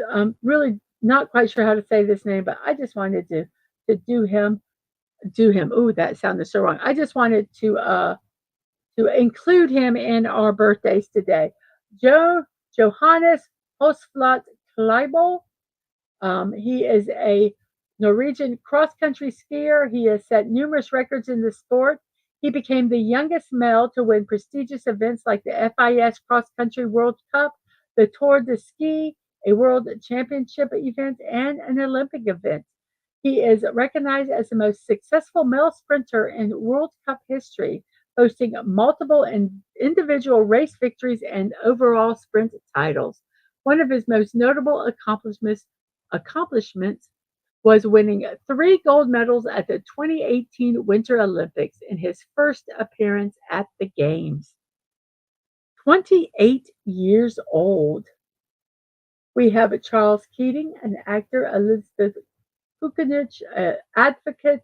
really not quite sure how to say this name, but I just wanted to do him. Ooh, that sounded so wrong. I just wanted to include him in our birthdays today. Johannes Hosflat Kleibel. He is a Norwegian cross-country skier. He has set numerous records in the sport. He became the youngest male to win prestigious events like the FIS Cross Country World Cup, the Tour de Ski, a World Championship event, and an Olympic event. He is recognized as the most successful male sprinter in World Cup history, boasting multiple individual race victories and overall sprint titles. One of his most notable accomplishments was winning 3 gold medals at the 2018 Winter Olympics in his first appearance at the Games. 28 years old. We have Charles Keating, an actor; Elizabeth Kucinich, an advocate;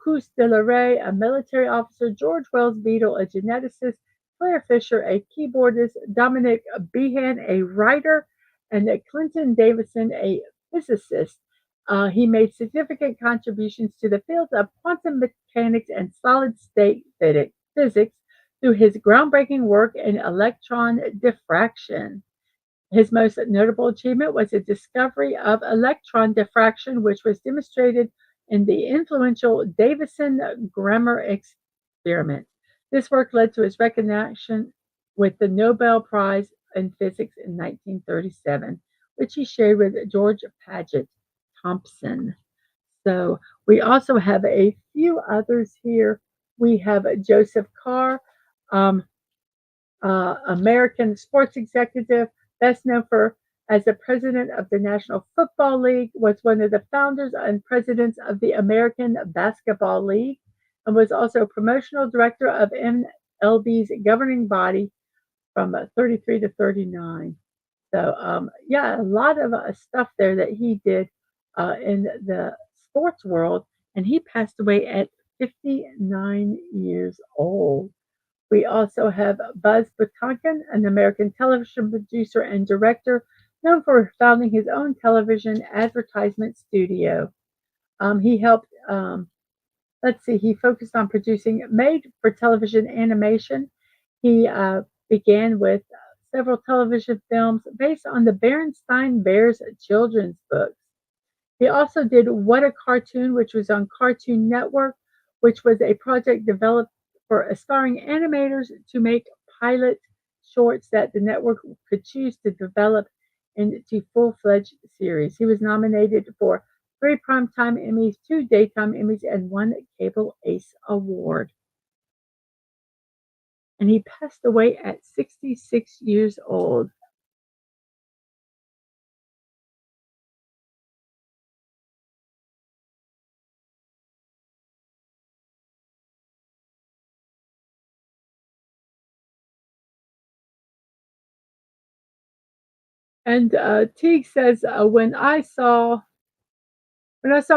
Cus de la Rey, a military officer; George Wells Beadle, a geneticist; Claire Fisher, a keyboardist; Dominic Behan, a writer; and Clinton Davison, a physicist. He made significant contributions to the fields of quantum mechanics and solid-state physics through his groundbreaking work in electron diffraction. His most notable achievement was the discovery of electron diffraction, which was demonstrated in the influential Davison-Grammar experiment. This work led to his recognition with the Nobel Prize in Physics in 1937, which he shared with George Paget Thompson. So we also have a few others here. We have Joseph Carr, um, American sports executive, best known for as the president of the National Football League, was one of the founders and presidents of the American Basketball League, and was also promotional director of MLB's governing body from 33 to 39. So, yeah, a lot of stuff there that he did in the sports world, and he passed away at 59 years old. We also have Buzz Butankin, an American television producer and director known for founding his own television advertisement studio. He helped, let's see, he focused on producing made for television animation. He began with several television films based on the Berenstain Bears children's books. He also did What a Cartoon, which was on Cartoon Network, which was a project developed for aspiring animators to make pilot shorts that the network could choose to develop into full-fledged series. He was nominated for 3 Primetime Emmys, 2 Daytime Emmys, and 1 Cable Ace Award. And he passed away at 66 years old. And Teague says, when I saw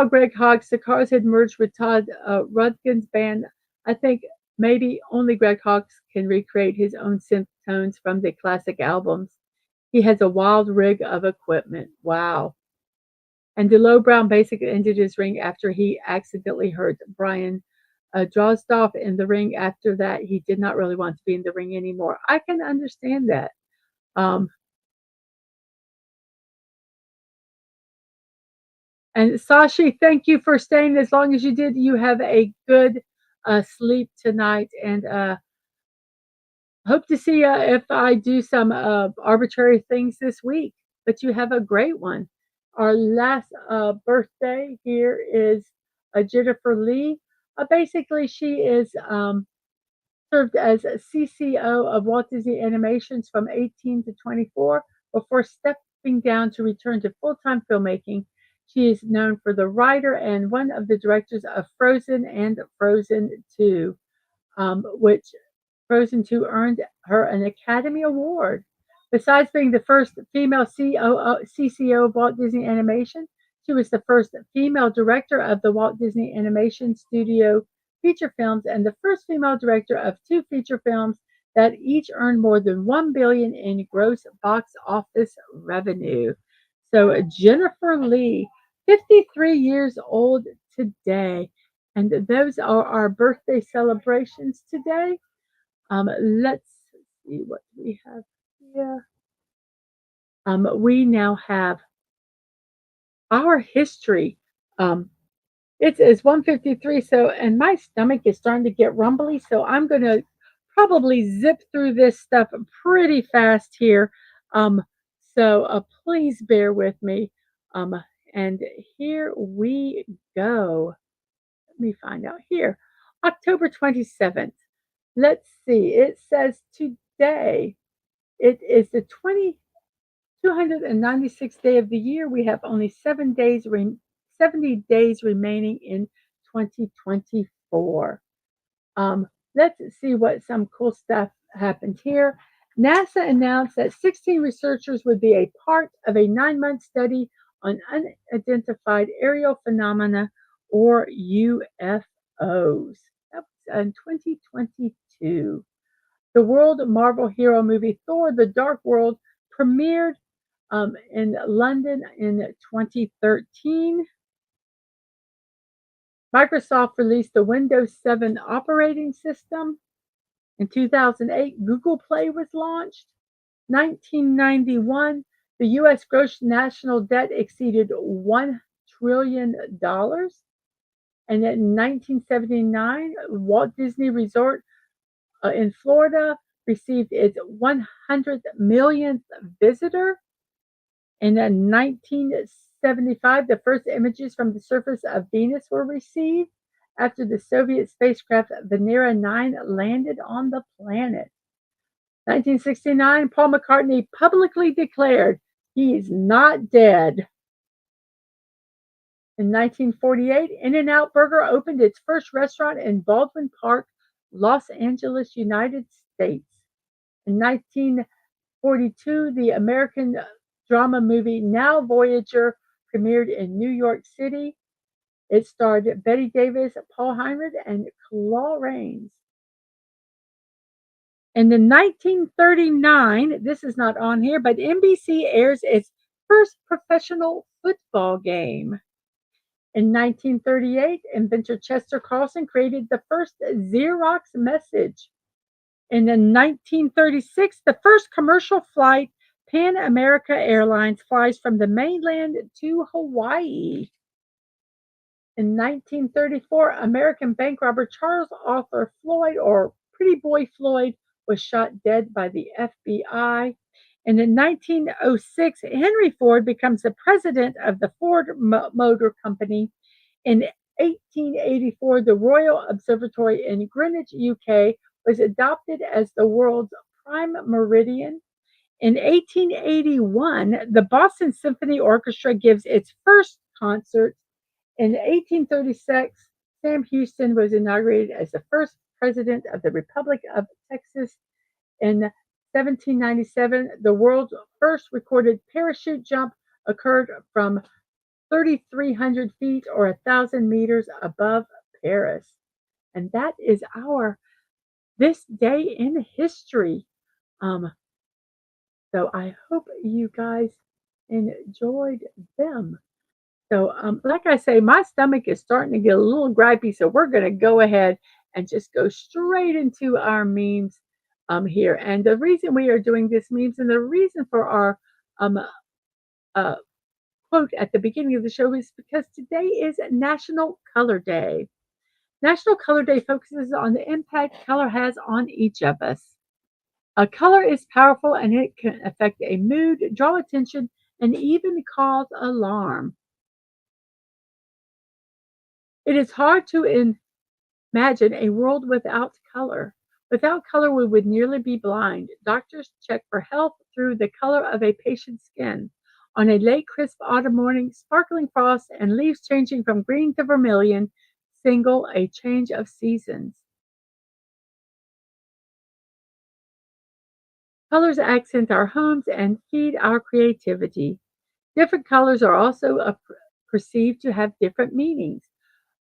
Greg Hawkes, the Cars had merged with Todd Rundgren's band. I think maybe only Greg Hawkes can recreate his own synth tones from the classic albums. He has a wild rig of equipment. Wow. And DeLow Brown basically ended his ring after he accidentally hurt Brian Drozdoff in the ring. After that, he did not really want to be in the ring anymore. I can understand that. Um, and Sashi, thank you for staying as long as you did. You have a good sleep tonight, and hope to see you if I do some arbitrary things this week. But you have a great one. Our last birthday here is Jennifer Lee. Basically, she is served as CCO of Walt Disney Animations from 18 to 24 before stepping down to return to full-time filmmaking. She is known for the writer and one of the directors of Frozen and Frozen 2, which Frozen 2 earned her an Academy Award. Besides being the first female CCO of Walt Disney Animation, she was the first female director of the Walt Disney Animation Studio feature films and the first female director of 2 feature films that each earned more than $1 billion in gross box office revenue. So Jennifer Lee, 53 years old today, and those are our birthday celebrations today. Let's see what we have here. We now have our history. Um, it's 1:53, so and my stomach is starting to get rumbly, so I'm gonna probably zip through this stuff pretty fast here. Um, so please bear with me. Um, and here we go. Let me find out here. October 27th. Let's see. It says today it is the 296th day of the year. We have only 70 days remaining in 2024. Let's see what some cool stuff happened here. NASA announced that 16 researchers would be a part of a 9-month study on unidentified aerial phenomena or UFOs. That was in 2022. The world Marvel hero movie Thor: The Dark World premiered in London in 2013. Microsoft released the Windows 7 operating system. In 2008, Google Play was launched. 1991, the U.S. gross national debt exceeded $1 trillion. And in 1979, Walt Disney Resort in Florida received its 100th millionth visitor. And in 1975, the first images from the surface of Venus were received after the Soviet spacecraft Venera 9 landed on the planet. 1969, Paul McCartney publicly declared he's not dead. In 1948, In-N-Out Burger opened its first restaurant in Baldwin Park, Los Angeles, United States. In 1942, the American drama movie Now Voyager premiered in New York City. It starred Betty Davis, Paul Heinrich, and Claude Rains. And in 1939, this is not on here, but NBC airs its first professional football game. In 1938, inventor Chester Carlson created the first Xerox message. And in 1936, the first commercial flight, Pan America Airlines, flies from the mainland to Hawaii. In 1934, American bank robber Charles Arthur Floyd, or Pretty Boy Floyd, was shot dead by the FBI. And in 1906, Henry Ford becomes the president of the Ford Motor Company. In 1884, the Royal Observatory in Greenwich, UK, was adopted as the world's prime meridian. In 1881, the Boston Symphony Orchestra gives its first concert. In 1836, Sam Houston was inaugurated as the first president of the Republic of Texas. In 1797, the world's first recorded parachute jump occurred from 3,300 feet or 1,000 meters above Paris. And that is our this day in history. Um, so I hope you guys enjoyed them. So, like I say, my stomach is starting to get a little gripey, so we're going to go ahead and just go straight into our memes here. And the reason we are doing this memes and the reason for our um, uh, quote at the beginning of the show is because today is National Color Day. National Color Day focuses on the impact color has on each of us. A color is powerful and it can affect a mood, draw attention, and even cause alarm. It is hard to imagine a world without color. Without color, we would nearly be blind. Doctors check for health through the color of a patient's skin. On a late, crisp autumn morning, sparkling frost and leaves changing from green to vermilion signal a change of seasons. Colors accent our homes and feed our creativity. Different colors are also perceived to have different meanings.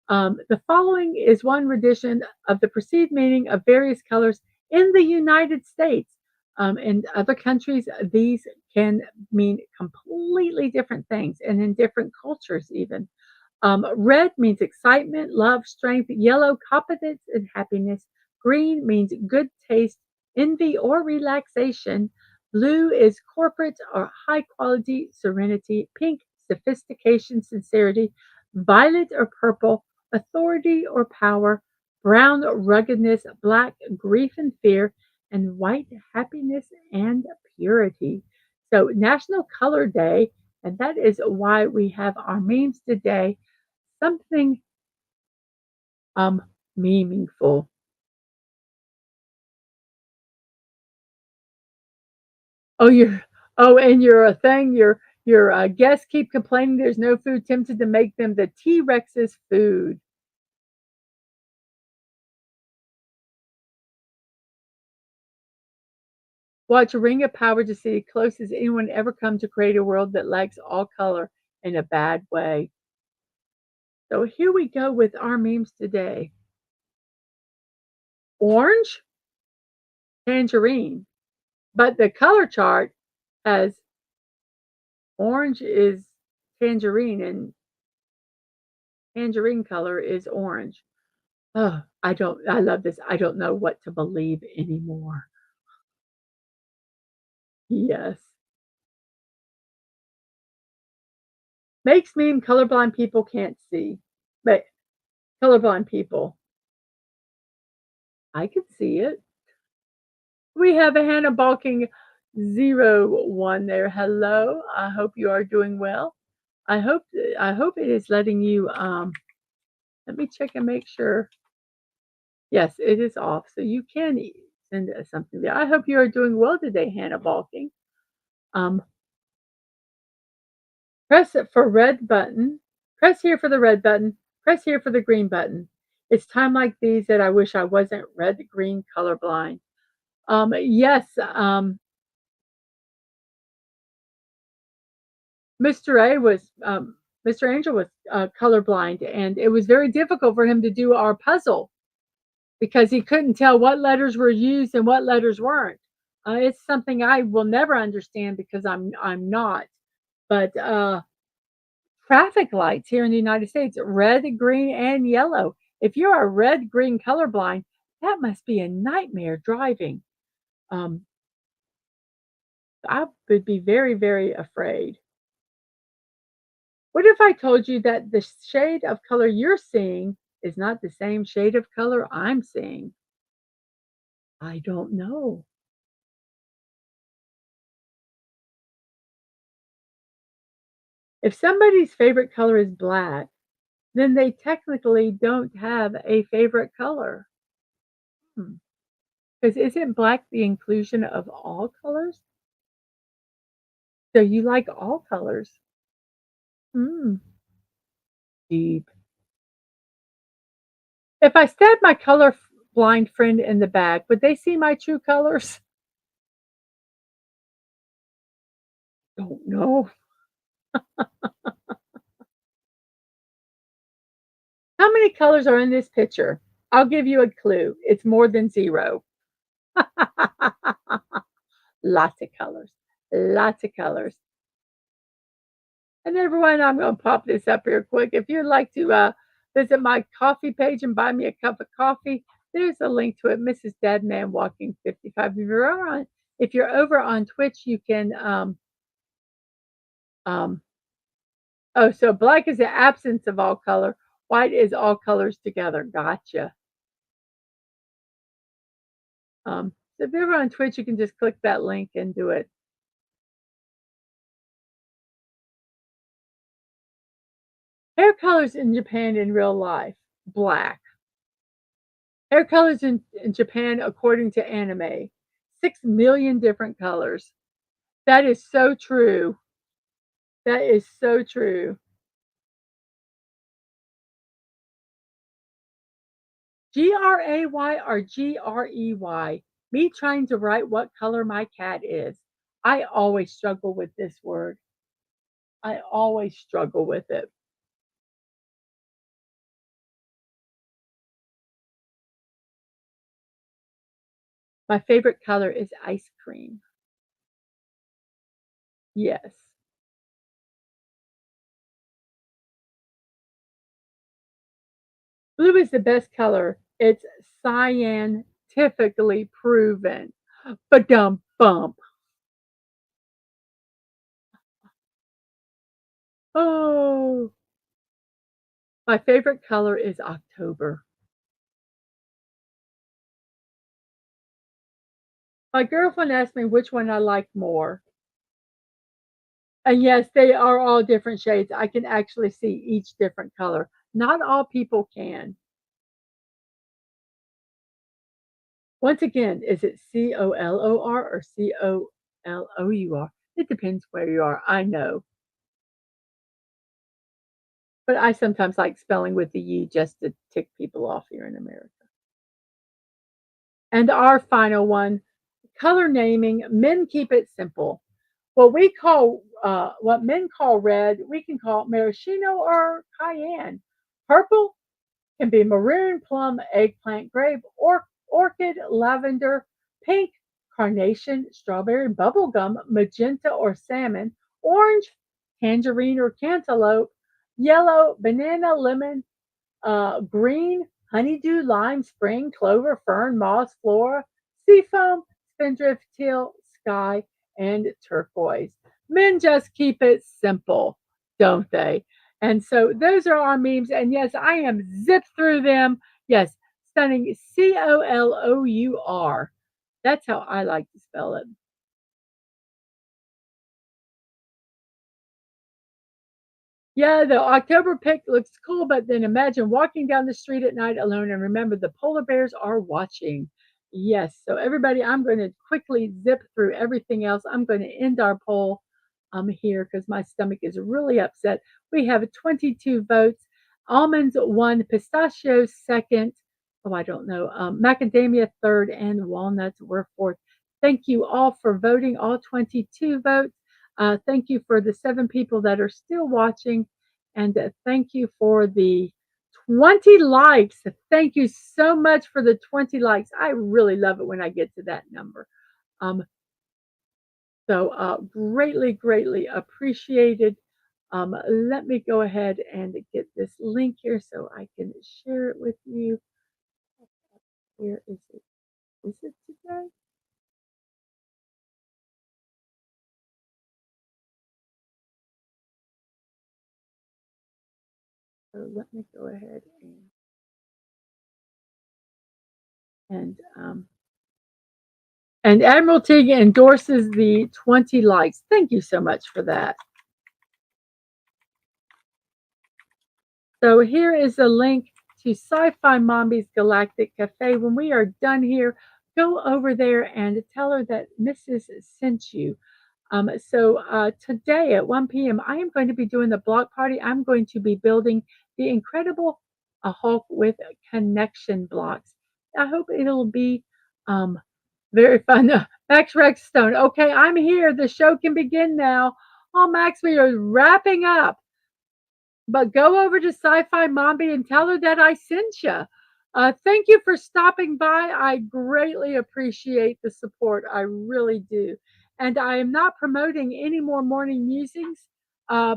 The following is one rendition of the perceived meaning of various colors in the United States. In other countries, these can mean completely different things, and in different cultures, even. Red means excitement, love, strength. Yellow, confidence and happiness. Green means good taste, envy, or relaxation. Blue is corporate or high quality serenity. Pink, sophistication, sincerity. Violet or purple, authority or power. Brown, ruggedness. Black, grief and fear. And white, happiness and purity. So, National Color Day, and that is why we have our memes today. Something meaningful. Oh, and your thing, your guests keep complaining there's no food, tempted to make them the T-Rex's food. Watch Ring of Power to see close as anyone ever come to create a world that lacks all color in a bad way. So here we go with our memes today. Orange, tangerine, but the color chart has orange is tangerine and tangerine color is orange. Oh, I love this. I don't know what to believe anymore. Yes. Makes me colorblind people can't see. But colorblind people, I can see it. We have a Hannah Balking 01 there. Hello. I hope you are doing well. I hope it is letting you let me check and make sure. Yes, it is off. So you can send us something there. I hope you are doing well today, Hannah Balking. Um, Press it for red button. Press here for the red button. Press here for the green button. It's time like these that I wish I wasn't red green colorblind. Yes, Mr. A was Mr. Angel was colorblind, and it was very difficult for him to do our puzzle because he couldn't tell what letters were used and what letters weren't. It's something I will never understand because I'm not. But traffic lights here in the United States, red, green, and yellow. If you're a red green colorblind, that must be a nightmare driving. Um, I would be very, very afraid. What if I told you that the shade of color you're seeing is not the same shade of color I'm seeing? I don't know. If somebody's favorite color is black, then they technically don't have a favorite color. Because isn't black the inclusion of all colors? So you like all colors. Mm, deep. If I stabbed my color blind friend in the back, would they see my true colors? Don't know. How many colors are in this picture? I'll give you a clue. It's more than zero. Lots of colors. Lots of colors. And everyone, I'm going to pop this up here quick. If you'd like to visit my coffee page and buy me a cup of coffee, there's a link to it. Mrs.DadmanWalking55. If you're over on Twitch, you can. Um, oh, so black is the absence of all color. White is all colors together. Gotcha. So if you're over on Twitch, you can just click that link and do it. Hair colors in Japan in real life, black. Hair colors in Japan, according to anime, 6 million different colors. That is so true. That is so true. Gray or Grey? Me trying to write what color my cat is. I always struggle with this word. I always struggle with it. My favorite color is ice cream. Yes. Blue is the best color. It's scientifically proven. Ba-dum bump. Oh, my favorite color is October. My girlfriend asked me which one I like more. And yes, they are all different shades. I can actually see each different color. Not all people can. Once again, is it COLOR or COLOUR? It depends where you are. I know. But I sometimes like spelling with the U just to tick people off here in America. And our final one, color naming. Men keep it simple. What men call red, we can call maraschino or cayenne. Purple can be maroon, plum, eggplant, grape, orchid, lavender, pink, carnation, strawberry, bubblegum, magenta or salmon, orange, tangerine or cantaloupe, yellow, banana, lemon, green, honeydew, lime, spring, clover, fern, moss, flora, seafoam, spindrift, teal, sky, and turquoise. Men just keep it simple, don't they? And so those are our memes. And yes, I am zipped through them. Yes, stunning COLOUR. That's how I like to spell it. Yeah, the October pic looks cool, but then imagine walking down the street at night alone and remember the polar bears are watching. Yes. So everybody, I'm going to quickly zip through everything else. I'm going to end our poll here because my stomach is really upset. We have 22 votes. Almonds won, pistachios second. Oh, I don't know. Macadamia third, and walnuts were fourth. Thank you all for voting, all 22 votes. Thank you for the 7 people that are still watching. And thank you for the 20 likes. Thank you so much for the 20 likes. I really love it when I get to that number. Um, greatly, greatly appreciated. Let me go ahead and get this link here so I can share it with you. Where is it? Is it today? So let me go ahead and um, and Admiralty endorses the 20 likes. Thank you so much for that. So here is a link to Sci-Fi Mommy's Galactic Cafe. When we are done here, go over there and tell her that Mrs. sent you. Today at 1 p.m., I am going to be doing the block party. I'm going to be building the Incredible Hulk with connection blocks. I hope it'll be um, very fun. Max Rexstone. Okay, I'm here. The show can begin now. Oh, Max, we are wrapping up. But go over to Sci-Fi Mombi and tell her that I sent you. Thank you for stopping by. I greatly appreciate the support. I really do. And I am not promoting any more morning musings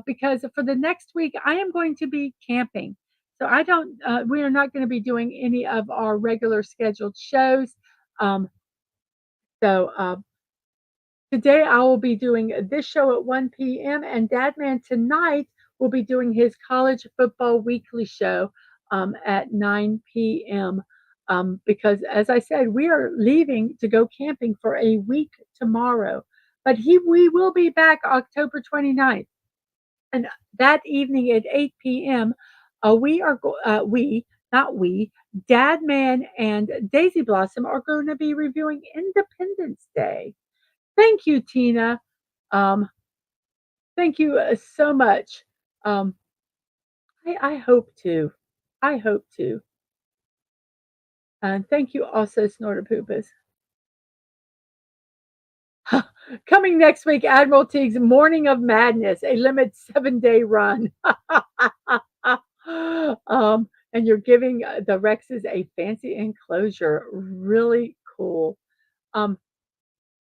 because for the next week I am going to be camping. So I don't. We are not going to be doing any of our regular scheduled shows. Um, so today I will be doing this show at 1 p.m. and Dadman tonight will be doing his college football weekly show at 9 p.m. Because as I said, we are leaving to go camping for a week tomorrow. But we will be back October 29th. And that evening at 8 p.m., not we, Dadman and Daisy Blossom are going to be reviewing Independence Day. Thank you, Tina. Um, thank you so much. Um, I hope to. I hope to. And thank you also, Snortopoopas. Coming next week, Admiral Teague's Morning of Madness, a limited 7-day run. And you're giving the Rexes a fancy enclosure. Really cool. Um,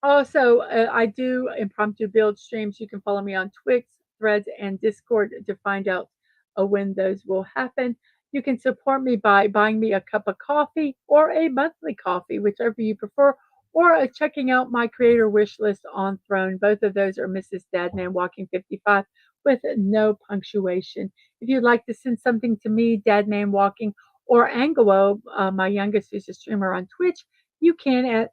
Also, I do impromptu build streams. You can follow me on Twix, Threads, and Discord to find out when those will happen. You can support me by buying me a cup of coffee or a monthly coffee, whichever you prefer, or checking out my creator wish list on Throne. Both of those are Mrs.DadmanWalking55 with no punctuation. If you'd like to send something to me, Dadman Walking, or Angelo, my youngest, who's a streamer on Twitch, you can at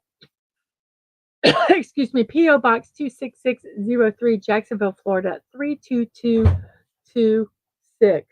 excuse me, P.O. Box 26603, Jacksonville, Florida, 32226.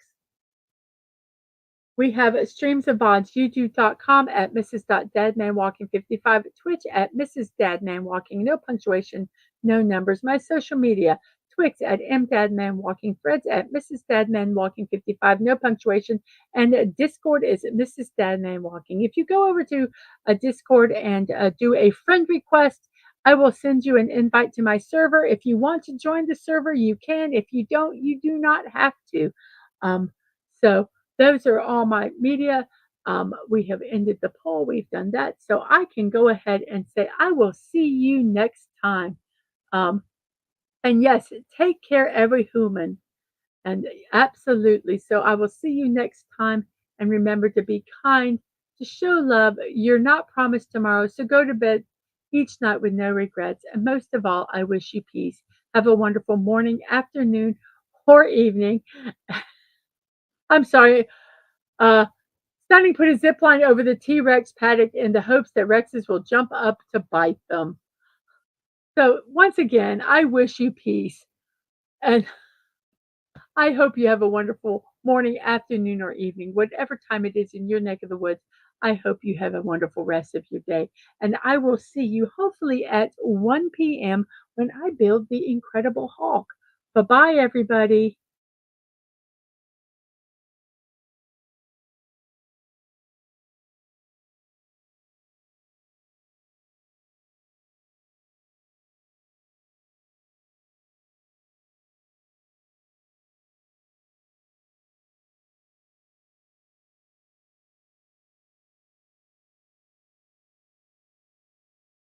We have streams of VODs, youtube.com at Mrs.DadmanWalking55, Twitch at Mrs.DadmanWalking, no punctuation, no numbers. My social media, Twix at MDadmanWalking, Threads at Mrs.DadmanWalking55, no punctuation, and Discord is Mrs. Dadman If you go over to a Discord and do a friend request, I will send you an invite to my server. If you want to join the server, you can. If you don't, you do not have to. Um, so those are all my media. We have ended the poll. We've done that. So I can go ahead and say, I will see you next time. Um, and yes, take care, every human. And absolutely. So I will see you next time. And remember to be kind, to show love. You're not promised tomorrow. So go to bed each night with no regrets. And most of all, I wish you peace. Have a wonderful morning, afternoon, or evening. I'm sorry. Uh, Stunning put a zip line over the T Rex paddock in the hopes that Rexes will jump up to bite them. So, once again, I wish you peace. And I hope you have a wonderful morning, afternoon, or evening, whatever time it is in your neck of the woods. I hope you have a wonderful rest of your day. And I will see you hopefully at 1 p.m. when I build the Incredible Hulk. Bye bye, everybody.